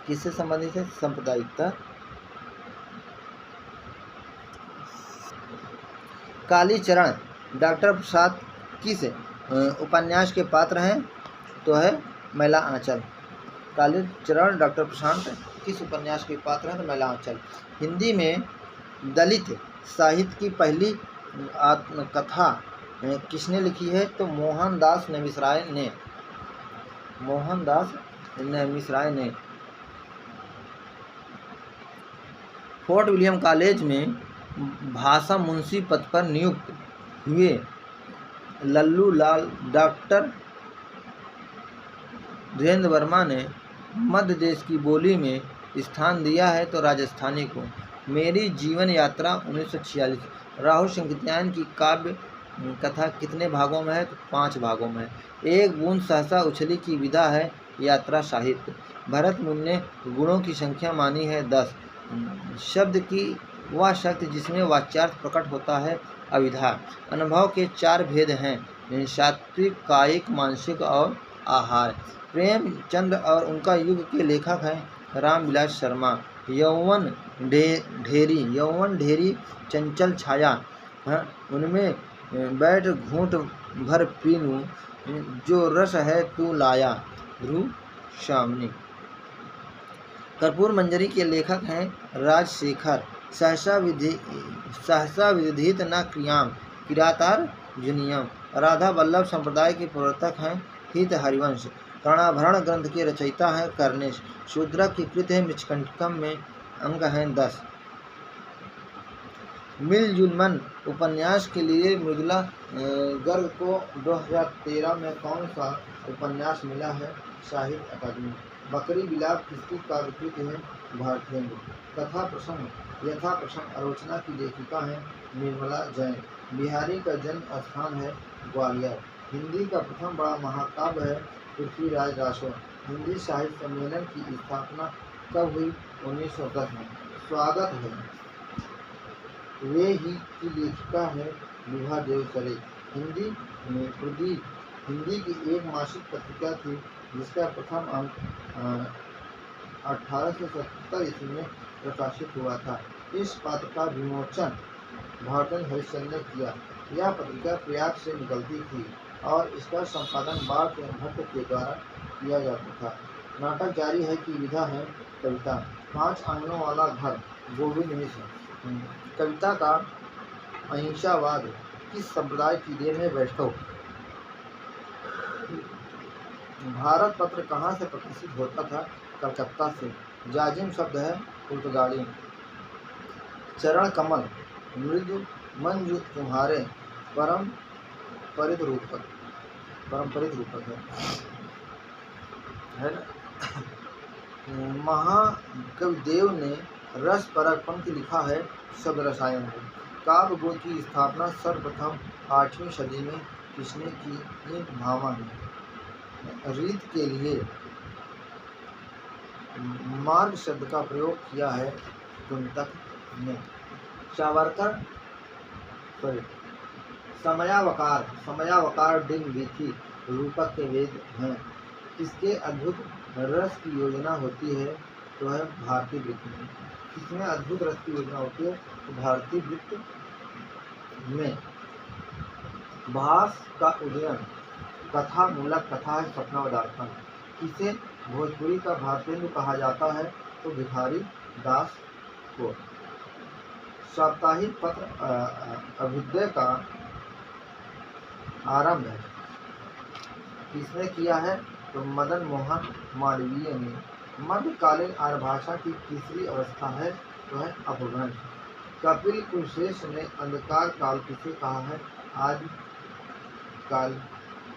किससे संबंधित है? सांप्रदायिकता। कालीचरण डॉक्टर प्रसाद किस उपन्यास के पात्र हैं? तो है मैला आंचल। कालीचरण डॉक्टर प्रशांत किस उपन्यास के पात्र हैं? तो मैला आंचल। हिंदी में दलित साहित्य की पहली आत्मकथा किसने लिखी है? तो मोहनदास नेमिषराय ने। मोहनदास नेमिषराय ने। फोर्ट विलियम कॉलेज में भाषा मुंशी पद पर नियुक्त हुए लल्लू लाल डॉक्टर धीरेन्द्र वर्मा ने मध्य देश की बोली में स्थान दिया है तो राजस्थानी को। मेरी जीवन यात्रा 1946। राहुल सिंह की काव्य कथा कितने भागों में है? तो 5 भागों में है। एक बूंद सहसा उछली की विधा है यात्रा साहित्य। भरत मुनि ने गुणों की संख्या मानी है 10। शब्द की वह शक्ति जिसमें वाच्यार्थ प्रकट होता है अविधा। अनुभव के 4 भेद हैं सात्विक कायिक मानसिक और आहार। प्रेमचंद और उनका युग के लेखक हैं रामविलास शर्मा। यौवन ढेरी चंचल छाया उनमें बैठ घूंट भर पीनूं जो रस है तू लाया ध्रुव शामनी। कर्पूर मंजरी के लेखक हैं राजशेखर। सहसा विदित न क्रियाम किरातार जुनियम। राधा वल्लभ संप्रदाय के प्रवर्तक हैं हित हरिवंश। कर्णाभरण ग्रंथ के रचयिता हैं कर्णेश। शूद्रक की कृत है मृच्छकंटकम में अंग हैं 10। मिलजुल मन उपन्यास के लिए मृदुला गर्ग को 2013 में कौन सा उपन्यास मिला है? साहित्य अकादमी। बकरी बिलाप किसकी काव्यकृति है? भारतेंदु। कथा प्रसंग यथा प्रसंग आलोचना की लेखिका है निर्मला जैन। बिहारी का जन्म स्थान है ग्वालियर। हिंदी का प्रथम बड़ा महाकाव्य है पृथ्वीराज रासो। हिंदी साहित्य सम्मेलन की स्थापना कब हुई? 1910 में। स्वागत है वे ही की लेखिका है विभा देवसरे। हिंदी में प्रदीप हिंदी की एक मासिक पत्रिका थी जिसका प्रथम अंक 1870 ईस्वी में प्रकाशित हुआ था। इस पत्र का विमोचन भारतन हरिश्चंद्र ने किया। यह पत्रिका प्रयाग से निकलती थी और इसका संपादन बाल भट्ट के द्वारा किया जाता था। नाटक जारी है की विधा है कविता। 5 आंगनों वाला घर गोविंद मिश्र। कविता का अहिंसावाद किस संप्रदाय की देन में वैष्णव। भारत पत्र कहाँ से प्रकाशित होता था? कलकत्ता से। जाजिम शब्द है पुर्तगाली। चरण कमल मृदु मंजू तुम्हारे परम्परित रूपक है ना। महाकवि देव ने रस परक पंक्ति लिखा है शब्द रसायन में। काव्य गुण की स्थापना सर्वप्रथम 8वीं सदी में किसने की? भामा ने। रीत के लिए मार्ग शब्द का प्रयोग किया है कुंतक ने। सावरकर समयावकार डिंग विधि रूपक के वेद हैं। किसके अद्भुत रस की योजना होती है? तो है भारतीय वृत्त में। किसमें अद्भुत रस की योजना होती है? तो भारतीय वृत्त में। भास का उदयन कथा मूलक कथा है स्वप्नावदार्थन। किसे भोजपुरी का भारतेंदु कहा जाता है? तो भिखारी दास को। साप्ताहिक पत्र अभ्युदय का आरंभ है किसने किया है? तो मदन मोहन मालवीय ने। मध्यकालीन आर्य भाषा की तीसरी अवस्था है तो है अपभ्रंश। कपिल कुलश्रेष्ठ ने अंधकार काल किसे कहा है? आज काल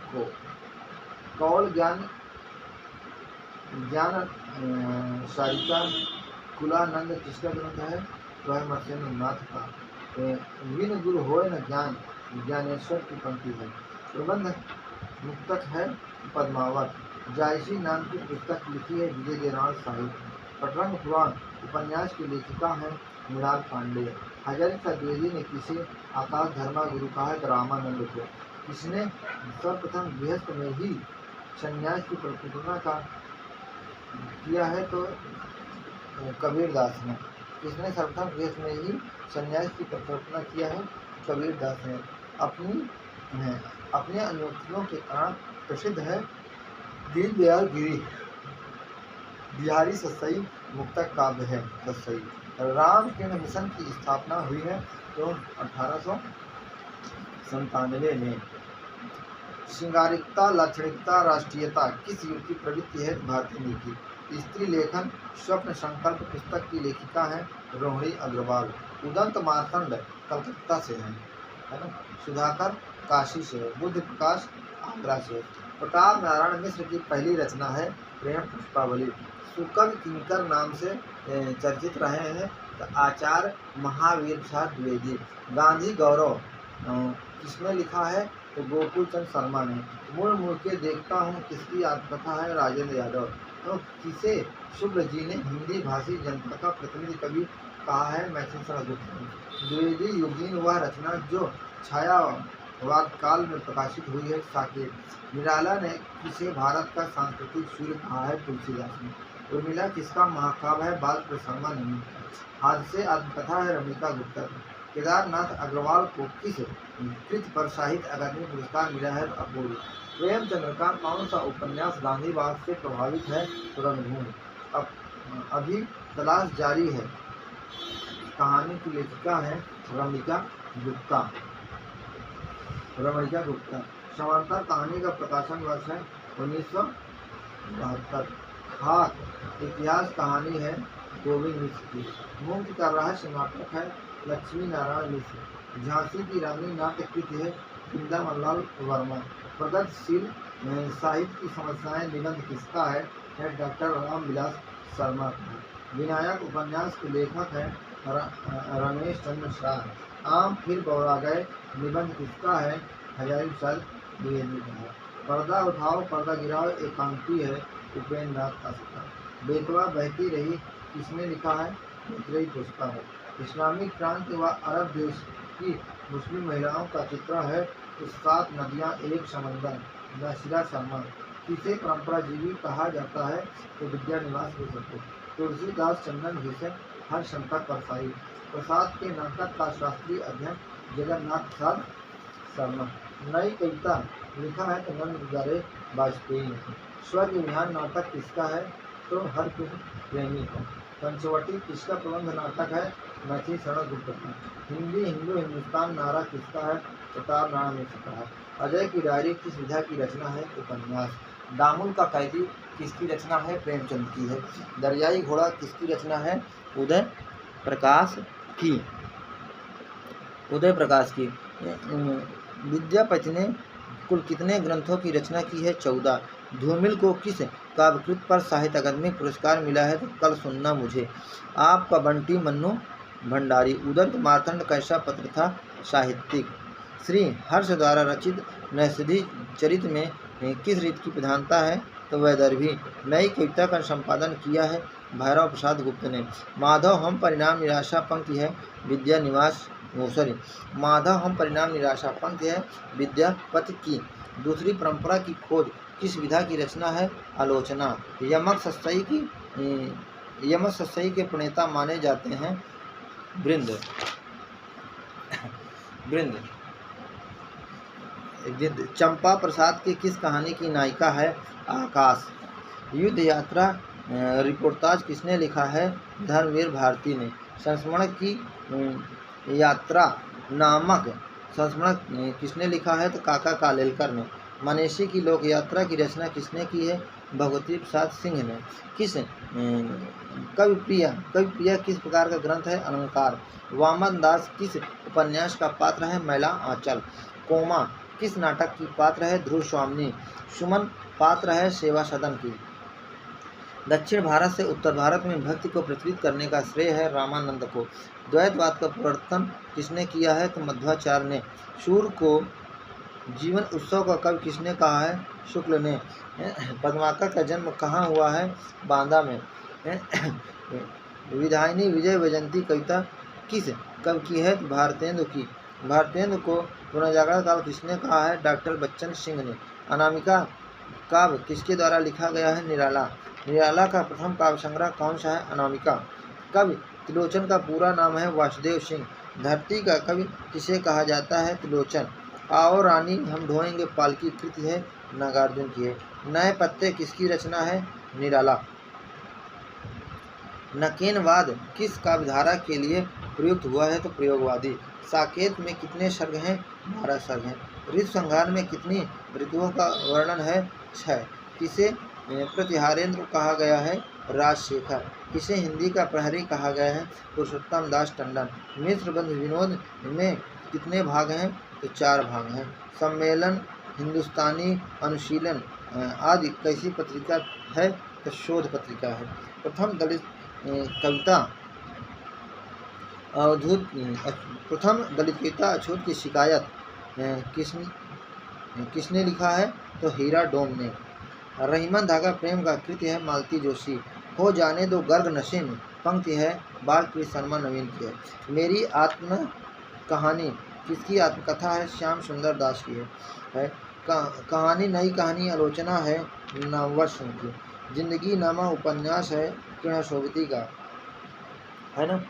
को। कौल ज्ञान सारिका कुलानंद किसका ग्रंथ है? तो है मत्स्येंद्र नाथ का। विन गुरु होय न ज्ञान ज्ञानेश्वर की पंक्ति है। प्रबंध मुक्तक है पद्मावत। जायसी नाम की पुस्तक लिखी है विजय देवराज साहित्य। पटरंग पुराण उपन्यास की लेखिका है मृणाल पांडे। हजारिका द्विवेदी ने किसे आकाश धर्मा गुरु कहा है? तो रामानंद को। किसने सर्वप्रथम गृहस्थ में ही संन्यास की प्रकटना का किया है? तो कबीरदास ने। किसने सर्वप्रथम गृहस्थ में ही संन्यास की प्रकटना किया है? कबीरदास ने। अपने अनुक्तियों के कारण प्रसिद्ध है दीनदयाल गिरी बिहारी सत्सई मुक्तक काव्य है सत्सई। रामकृष्ण मिशन की स्थापना हुई है तो 1897 में। श्रृंगारिकता लाक्षणिकता राष्ट्रीयता किस युग की प्रवृत्ति है? भारतीय नीति। स्त्री लेखन स्वप्न संकल्प पुस्तक की लेखिका है रोहिणी अग्रवाल। उदंत मार्तंड कलकत्ता से है ना। सुधाकर काशी से। बुद्ध प्रकाश आगरा से। प्रताप नारायण मिश्र की पहली रचना है प्रेम पुष्पावली। सुकवि किंकर नाम से चर्चित रहे हैं तो आचार्य महावीर प्रसाद द्विवेदी। गांधी गौरव किसने लिखा है? तो गोकुल चंद शर्मा ने। मुड़ मुड़ के देखता हूँ किसकी आत्मकथा है? राजेंद्र यादव। तो किसे शुक्ल जी ने हिंदी भाषी जनता का प्रतिनिधि कवि कहा है? मैथिली शरण गुप्त। द्विवेदी युगीन वह रचना जो छायावाद काल में प्रकाशित हुई है साकेत। निराला ने किसे भारत का सांस्कृतिक सूर्य कहा है? तुलसीदास ने। उर्मिला किसका महाकाव्य है? बाल प्रसंगा नहीं। हादसे आत्मकथा है रमिका गुप्ता। केदारनाथ अग्रवाल को किस कृति पर साहित्य अकादमी पुरस्कार मिला है? अपूर्व। प्रेमचंद्र का कौन सा उपन्यास गांधीवाद से प्रभावित है? तो रणभूमि। अब अभी तलाश जारी है कहानी की लेखिका है रमिका गुप्ता। समांतर कहानी का प्रकाशन वर्ष है 1972। खाक इतिहास कहानी है गोविंद मिश्र की। मुक्ति का रहस्य नाटक है लक्ष्मी नारायण मिश्र। झांसी की रानी नाट्य कृति है वृंदावनलाल वर्मा। प्रगतिशील साहित्य की समस्याएं निबंध किसका है? डॉक्टर रामविलास शर्मा का। विनायक उपन्यास के लेखक है रमेश चंद्र शाह। आम फिर बौरा गए निबंध किसका है? हजारीलाल द्विवेदी का है। पर्दा उठाओ पर्दा गिराओ एकांकी है उपेंद्र नाथ का। बेतवा बहती रही किसने लिखा है? मैत्रेयी पुस्तक। इस्लामिक क्रांति व अरब देश की मुस्लिम महिलाओं का चित्र है तो 7 नदियाँ एक समंदर नसीरा शर्मा। किसे परंपरा जीवी कहा जाता है? तो विद्या निवास हो सकते। तुलसीदास चंदन भीषण हर शंकर परसाई। प्रसाद के नाटक का शास्त्रीय अध्ययन जगन्नाथ प्रसाद शर्मा। नई कविता लिखा है तो नंद गुजारे वाजपेयी ने। स्वर्ग विहार नाटक किसका है? तो हर कृष्ण प्रेमी का। पंचवटी किसका प्रबंध नाटक है? मैथिली शरण गुप्त का। हिंदी हिंदू हिंदुस्तान नारा किसका है? प्रताप नारायण मिश्र का है। अजय की डायरी किस विधा की रचना है? उपन्यास। दामुल का कैदी किसकी रचना है? प्रेमचंद की है। दरियाई घोड़ा किसकी रचना है? उदय प्रकाश की। उदय प्रकाश की। विद्यापति ने कुल कितने ग्रंथों की रचना की है? 14। धूमिल को किस काव्यकृत पर साहित्य अकादमी पुरस्कार मिला है? तो कल सुनना मुझे। आपका बंटी मन्नू भंडारी। उदंत मार्तंड कैसा पत्र था? साहित्यिक। श्री हर्ष द्वारा रचित नैषधि चरित में किस रीत की प्रधानता है? तो वैदर्भी। नई कविता का संपादन किया है भैरव प्रसाद गुप्त ने। माधव हम परिणाम निराशा पंक्ति है माधव हम परिणाम निराशा पंक्ति है विद्यापति की। दूसरी परंपरा की खोज किस विधा की रचना है? आलोचना। यमक सस्सई के प्रणेता माने जाते हैं वृंद। चंपा प्रसाद की किस कहानी की नायिका है? आकाश। युद्ध यात्रा रिपोर्टाज किसने लिखा है? धर्मवीर भारती ने। संस्मरण की यात्रा नामक संस्मरण किसने लिखा है? तो काका कालेलकर ने। मनीषी की लोक यात्रा की रचना किसने की है? भगवती प्रसाद सिंह ने। किस कवि प्रिया किस प्रकार का ग्रंथ है? अलंकार। वामन दास किस उपन्यास का पात्र है? मैला आंचल। कोमा किस नाटक की पात्र है? ध्रुव स्वामिनी। सुमन पात्र है सेवा सदन की। दक्षिण भारत से उत्तर भारत में भक्ति को प्रचलित करने का श्रेय है रामानंद को। द्वैतवाद का प्रवर्तन किसने किया है? तो मध्वाचार्य ने। सूर्य को जीवन उत्सव का कवि किसने कहा है? शुक्ल ने। पद्माकर का जन्म कहाँ हुआ है? बांदा में। विधायिनी विजय वैजयंती कविता किस कवि की है? भारतेंदु की। भारतेंदु को पुनर्जागरण काल किसने कहा है? डॉक्टर बच्चन सिंह ने। अनामिका काव्य किसके द्वारा लिखा गया है? निराला। निराला का प्रथम काव्य संग्रह कौन सा है? अनामिका। कवि त्रिलोचन का पूरा नाम है वासुदेव सिंह। धरती का कवि किसे कहा जाता है? त्रिलोचन। आओ रानी हम ढोएंगे पालकी कृति है नागार्जुन की है। नए पत्ते किसकी रचना है? निराला। नकेनवाद किस काव्यधारा के लिए प्रयुक्त हुआ है? तो प्रयोगवादी। साकेत में कितने सर्ग हैं? 12 सर्ग हैं। ऋतु संहार में कितनी ऋतुओं का वर्णन है? 6। किसे प्रतिहारेंद्र कहा गया है? राजशेखर। किसे हिंदी का प्रहरी कहा गया है? पुरुषोत्तम दास टंडन। मिश्र बंधु विनोद में कितने भाग हैं? तो 4 भाग हैं। सम्मेलन, हिंदुस्तानी अनुशीलन आदि कैसी पत्रिका है? तो शोध पत्रिका है। प्रथम दलित कविता अछूत की शिकायत किसने लिखा है? तो हीरा डोम ने। रहीमन धागा प्रेम का कृति है मालती जोशी। हो जाने दो गर्ग नशे में पंक्ति है बालकृष्ण शर्मा नवीन की है। मेरी आत्म कहानी किसकी आत्मकथा है? श्याम सुंदर दास की है। कहानी नई कहानी आलोचना है नामवर सिंह की। जिंदगी नामा उपन्यास है किरण सोबती का, है ना।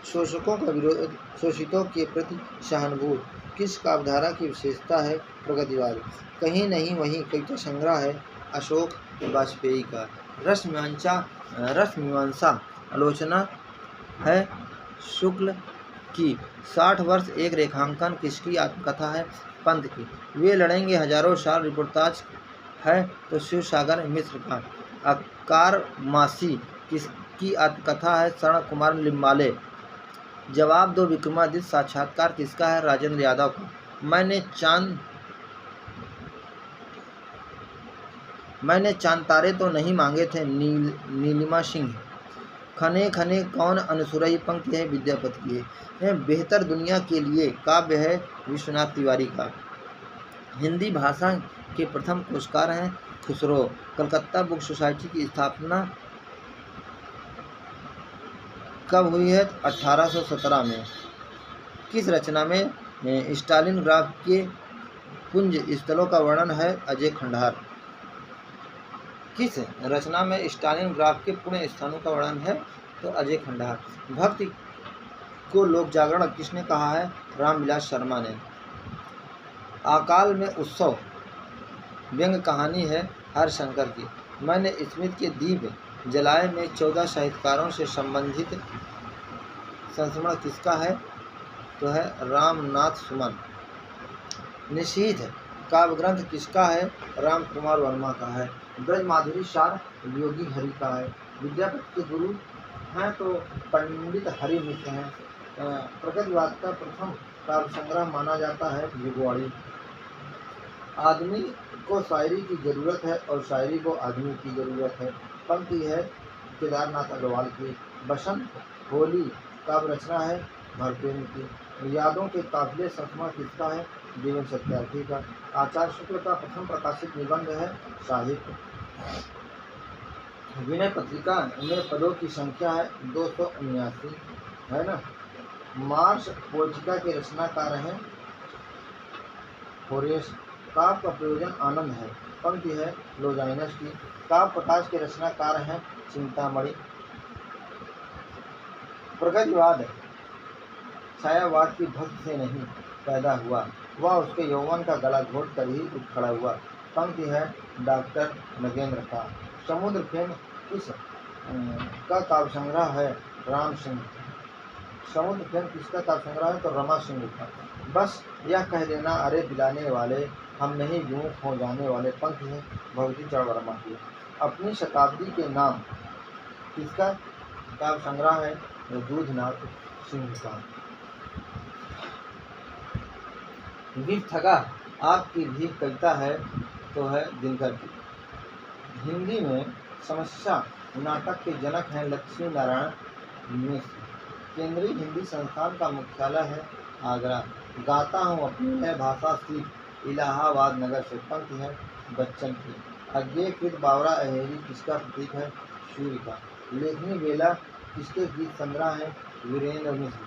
शोषकों का विरोध, शोषितों के प्रति सहानुभूति किस काव्यधारा की विशेषता है? प्रगतिवाद। कहीं नहीं वहीं कविता संग्रह है अशोक वाजपेयी का। रस मीमांसा आलोचना है शुक्ल की। 60 वर्ष एक रेखांकन किसकी आत्मकथा है? पंत की। वे लड़ेंगे हजारों साल रिपोर्टाज है तो शिव सागर मिश्र का। अकार मासी किसकी आत्मकथा है? शरण कुमार लिम्बाले। जवाब दो विक्रमादित्य साक्षात्कार किसका है? राजेंद्र यादव का। मैंने चांद तारे तो नहीं मांगे थे नीलिमा सिंह। खने खने कौन अनुसुरई पंक्ति है विद्यापति की है। बेहतर दुनिया के लिए काव्य है विश्वनाथ तिवारी का। हिंदी भाषा के प्रथम पुरस्कार हैं खुसरो। कलकत्ता बुक सोसाइटी की स्थापना कब हुई है? 1817 में। किस रचना में स्टालिनग्राफ के पुंज स्थलों का वर्णन है? अजय खंडार। किस रचना में स्टालिनग्राफ के पुण्य स्थानों का वर्णन है? तो अजय खंडार। भक्ति को लोक जागरण किसने कहा है? रामविलास शर्मा ने। अकाल में उत्सव व्यंग कहानी है हरिशंकर की। मैंने स्मिथ के दीप जलाए में 14 साहित्यकारों से संबंधित संस्मरण किसका है? तो है रामनाथ सुमन। निशीथ काव्य ग्रंथ किसका है? राम कुमार वर्मा का है। ब्रज माधुरी सार योगी हरि का है। विद्यापति के गुरु हैं तो पंडित हरि मिश्र हैं। प्रगतिवाद का प्रथम काव्य संग्रह माना जाता है जुगवाड़ी। आदमी को शायरी की ज़रूरत है और शायरी को आदमी की ज़रूरत है। पंक्ति है केदारनाथ अग्रवाल की। बसंत होली काव्य रचना है भरतेन की। यादों के काफिले सतमा किसका है? जीवन सत्यार्थी का। आचार्य शुक्ल का प्रथम प्रकाशित निबंध है साहित्य। विनय पत्रिका में पदों की संख्या है 279, है ना। मार्स पोएटिका के रचनाकार हैं होरेस। काव्य का प्रयोजन आनंद है। पंक्ति है लोजाइनस की। काव्य प्रकाश के रचनाकार हैं चिंतामणि। प्रगतिवाद छायावाद की भक्त से नहीं पैदा हुआ, वह उसके यौवन का गला घोट कर ही उठ खड़ा हुआ। पंक्ति है डॉक्टर नगेंद्र का। समुद्र फेन किस का काव्य संग्रह है? राम सिंह। समुद्र फेन किसका काव्य संग्रह है? तो रमा सिंह का। बस यह कह देना अरे दिलाने वाले, हम नहीं यूं हो जाने वाले। पंक्ति है भगवती चरण वर्मा की। अपनी शताब्दी के नाम किसका काव्य संग्रह है? दूधनाथ सिंह का। भीख ठगा आपकी भीख कविता है तो है दिनकर की। हिंदी में समस्या नाटक के जनक हैं लक्ष्मी नारायण मिश्र। केंद्रीय हिंदी संस्थान का मुख्यालय है आगरा। गाता हूँ अपनी नए भाषा सीख इलाहाबाद नगर से। पंक्ति है बच्चन की। अज्ञेयकृत बावरा अहेरी किसका प्रतीक है? सूर्य का। लेखनी बेला किसके गीत संग्रह है? वीरेंद्र मिश्र।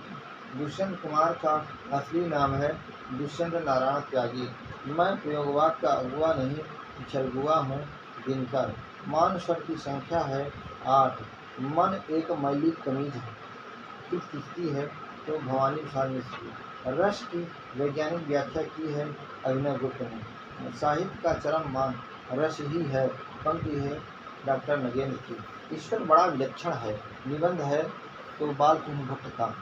दुष्यंत कुमार का असली नाम है दुष्यंत नारायण त्यागी। मैं प्रयोगवाद का अगुआ नहीं पिछलगुआ हूँ दिनकर। मान स्वर की संख्या है 8। मन एक मैली कमीज है किसकी है? तो भवानी प्रसाद मिश्र की। रस की वैज्ञानिक व्याख्या की है अभिनव गुप्त ने। साहित्य का चरम मान रस ही है। पंक्ति है डॉक्टर नगेंद्र की। ईश्वर बड़ा विलक्षण है निबंध है तो बालकुमार भट्ट का।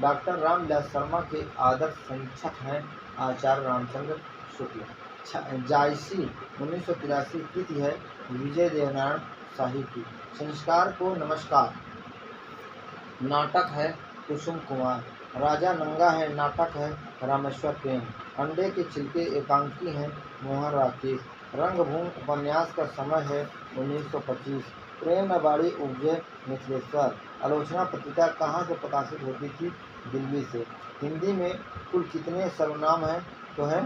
डॉक्टर रामविलास शर्मा के आदर्श समीक्षक हैं आचार्य रामचंद्र शुक्ल। जायसी 1983 कृति है विजय देवनारायण शाही की। संस्कार को नमस्कार नाटक है कुसुम कुमार। राजा नंगा है नाटक है रामेश्वर प्रेम। अंडे के छिलके एकांकी हैं मोहन राकेश। रंगभूमि उपन्यास का समय है 1925। प्रेम नबाड़ी उपजे मिथिलेश्वर। आलोचना पत्रिका कहाँ से प्रकाशित होती थी? दिल्ली से। हिंदी में कुल कितने सर्वनाम हैं? तो है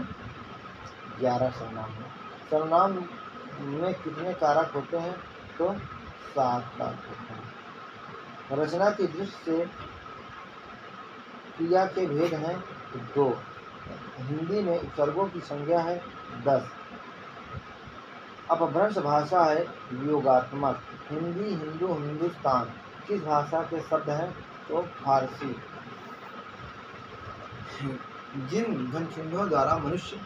11 सर्वनाम हैं। सर्वनाम में कितने कारक होते हैं? तो 7 कारक होते हैं। रचना की दृष्टि से क्रिया के भेद हैं 2। हिंदी में उपसर्गों की संख्या है 10। अपभ्रंश भाषा है वियोगात्मक। हिंदी हिंदू हिंदुस्तान किस भाषा के शब्द हैं? तो फारसी। जिन घनचिन्हों द्वारा मनुष्य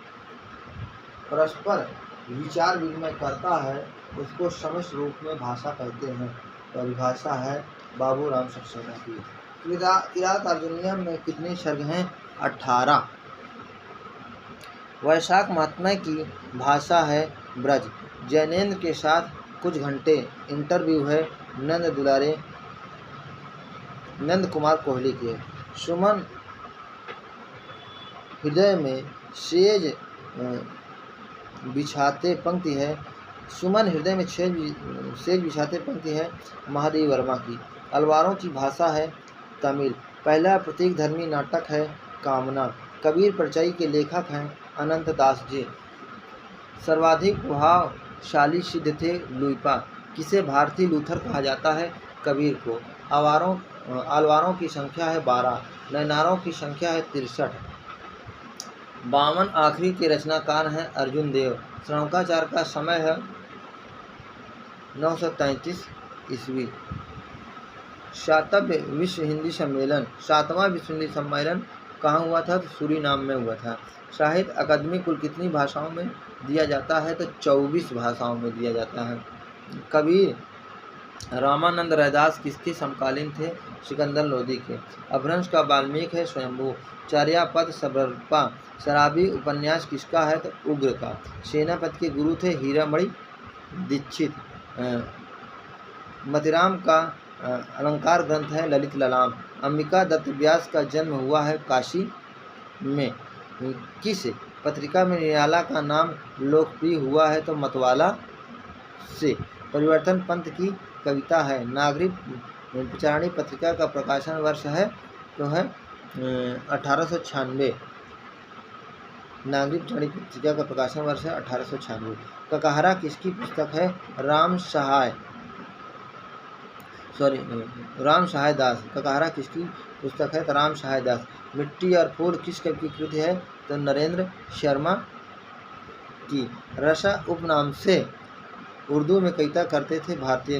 परस्पर विचार विनिमय करता है उसको समस्त रूप में भाषा कहते हैं। परिभाषा है बाबूराम सक्सेना की। किरात अर्जुनियम में कितने सर्ग हैं? 18। वैशाख महात्म्य की भाषा है ब्रज। जैनेन्द्र के साथ कुछ घंटे इंटरव्यू है नंद कुमार कोहली के। सुमन हृदय में सेज बिछाते पंक्ति है। सुमन हृदय में सेज बिछाते पंक्ति है महादेव वर्मा की। अलवारों की भाषा है तमिल। पहला प्रतीक धर्मी नाटक है कामना। कबीर परचई के लेखक हैं अनंत दास जी। सर्वाधिक प्रभावशाली सिद्ध थे लुइपा। किसे भारतीय लूथर कहा जाता है? कबीर को। अलवारों की संख्या है 12। नैनारों की संख्या है 63। 52 आखिरी के रचनाकार हैं अर्जुन देव। श्रवणाचार्य का समय है 933 ईस्वी। 7वां विश्व हिंदी सम्मेलन कहाँ हुआ था? तो सूरीनाम में हुआ था। साहित्य अकादमी कुल कितनी भाषाओं में दिया जाता है? तो 24 भाषाओं में दिया जाता है। कबीर रामानंद रैदास किसके समकालीन थे? सिकंदर लोदी के। अपभ्रंश का वाल्मीकि है स्वयंभू। चर्यापद सबरपा शराबी उपन्यास किसका है? तो उग्र का। सेनापति के गुरु थे हीरामणि दीक्षित। मतिराम का अलंकार ग्रंथ है ललित ललाम। अंबिका दत्त व्यास का जन्म हुआ है काशी में। किस पत्रिका में निराला का नाम लोकप्रिय हुआ है? तो मतवाला से। परिवर्तन पंथ की कविता है। नागरिक प्रचारणी पत्रिका का प्रकाशन वर्ष है तो है 1896। नागरिक प्रचारणी पत्रिका का प्रकाशन वर्ष है 1896। ककहरा किसकी पुस्तक है? राम सहाय दास। ककहरा किसकी पुस्तक है? तो राम सहाय दास। मिट्टी और फूल किस कवि की कृति है? तो नरेंद्र शर्मा की। रसा उपनाम से उर्दू में कविता करते थे भारतीय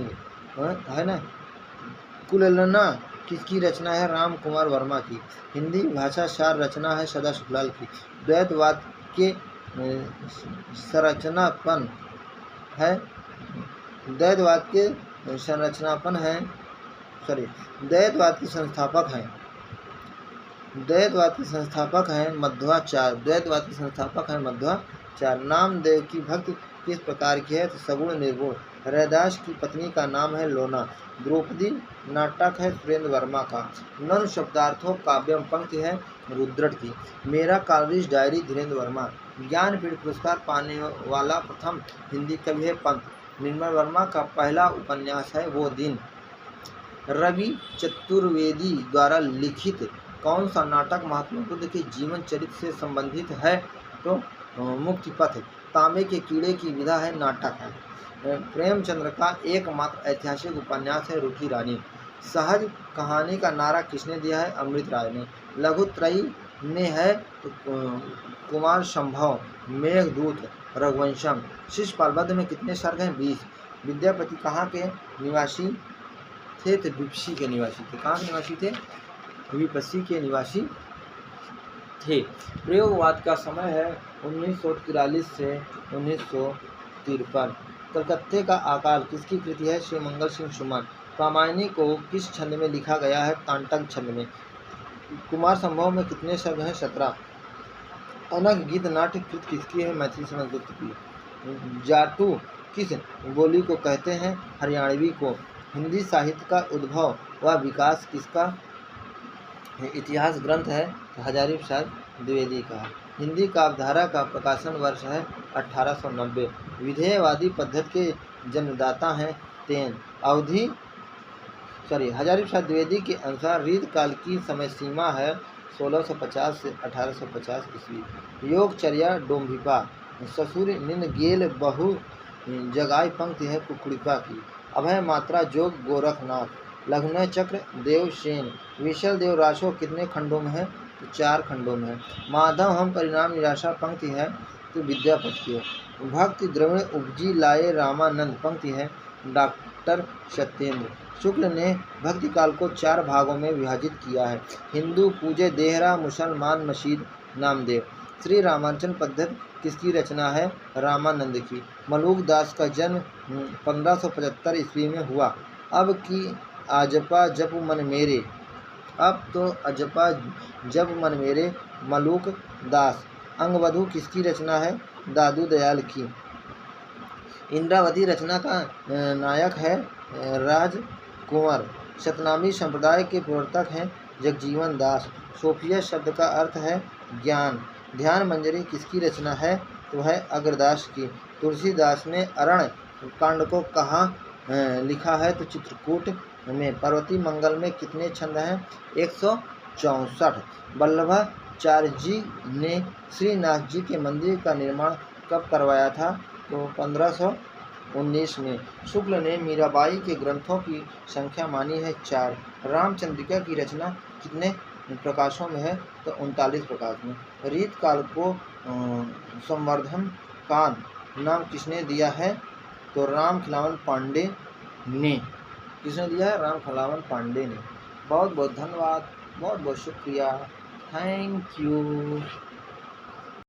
है ना। कुललना किसकी रचना है? राम कुमार वर्मा की। हिंदी भाषा सार रचना है सदा सुखलाल की। द्वैतवाद के संरचनापन है द्वैतवाद के संरचनापन है द्वैतवाद के संस्थापक हैं मध्वाचार्य। द्वैतवाद के संस्थापक हैं मध्वाचार्य। नामदेव की भक्ति किस प्रकार की है? तो सगुण निर्गुण। रैदास की पत्नी का नाम है लोना। द्रौपदी नाटक है सुरेंद्र वर्मा का। नन शब्दार्थों काव्यम पंक्ति है रुद्रट की। मेरा कॉलेज डायरी धीरेन्द्र वर्मा। ज्ञानपीठ पुरस्कार पाने वाला प्रथम हिंदी कवि है पंत। निर्मल वर्मा का पहला उपन्यास है वो दिन। रवि चतुर्वेदी द्वारा लिखित कौन सा नाटक महात्मा बुद्ध के जीवन चरित्र से संबंधित है? तो मुक्तिपथ। तांबे के कीड़े की विधा है नाटक है। प्रेमचंद्र का एकमात्र ऐतिहासिक उपन्यास है रूठी रानी। सहज कहानी का नारा किसने दिया है? अमृत राय ने। लघुत्रयी में है तो कुमार संभव, मेघदूत, रघुवंशम। शिशुपाल वध में कितने सर्ग हैं? 20। विद्यापति कहाँ के निवासी थे? तो विपसी के निवासी थे। कहाँ के निवासी थे? विपसी के निवासी थे। प्रयोगवाद का समय है 1943 से 1953। कलकत्ते का अकाल किसकी कृति है? श्री मंगल सिंह सुमन। कामायनी को किस छंद में लिखा गया है? तांडव छंद में। कुमार संभव में कितने सर्ग हैं? 17। अनक गीत नाट्य कृत किसकी है? मैथिली संस्कृत की। जाटू किस बोली को कहते हैं? हरियाणवी को। हिंदी साहित्य का उद्भव व विकास किसका इतिहास ग्रंथ है? हजारी प्रसाद द्विवेदी का। हिंदी काव्यधारा का प्रकाशन वर्ष है 1890। विधेयवादी पद्धति के जन्मदाता हैं तेन। हजारी प्रसाद द्विवेदी के अनुसार रीत काल की समय सीमा है 1650 से 1850 ईस्वी। योगचर्या डोम्भिपा। ससुर निन गेल बहु जगाई पंक्ति है कुकुड़िपा की। अभय मात्रा जोग गोरखनाथ। लघुनय चक्र देवसेन। विशल देव राशो कितने खंडों में है? तो 4 खंडों में है। माधव हम परिणाम निराशा पंक्ति है तो विद्यापति की। भक्ति द्रविण उपजी लाए रामानंद पंक्ति है डॉक्टर सत्येंद्र। शुक्ल ने भक्ति काल को 4 भागों में विभाजित किया है। हिंदू पूजे देहरा, मुसलमान मशीद, नामदेव। श्री रामानुजन पद्धति किसकी रचना है? रामानंद की। मलूक दास का जन्म 1575 ईस्वी में हुआ। अब की आजपा जप मन मेरे। अब तो अजपा जप मन मेरे मलूक दास। अंगवधु किसकी रचना है? दादू दयाल की। इंद्रावती रचना का नायक है राजकुंवर। शतनामी संप्रदाय के प्रवर्तक हैं जगजीवन दास। सोफिया शब्द का अर्थ है ज्ञान। ध्यान मंजरी किसकी रचना है? तो है अग्रदास की। तुलसीदास ने अरण्य कांड को कहाँ लिखा है? तो चित्रकूट में। पार्वती मंगल में कितने छंद हैं? 164। वल्लभाचार्य जी ने श्रीनाथ जी के मंदिर का निर्माण कब करवाया था? तो 1519 में। शुक्ल ने मीराबाई के ग्रंथों की संख्या मानी है 4। रामचंद्रिका की रचना कितने प्रकाशों में है? तो 39 प्रकाश में। रीत काल को संवर्धन कांड नाम किसने दिया है? तो राम खिलावन पांडे ने। किसने दिया है? राम खिलावन पांडे ने। बहुत बहुत धन्यवाद, बहुत बहुत शुक्रिया, थैंक यू।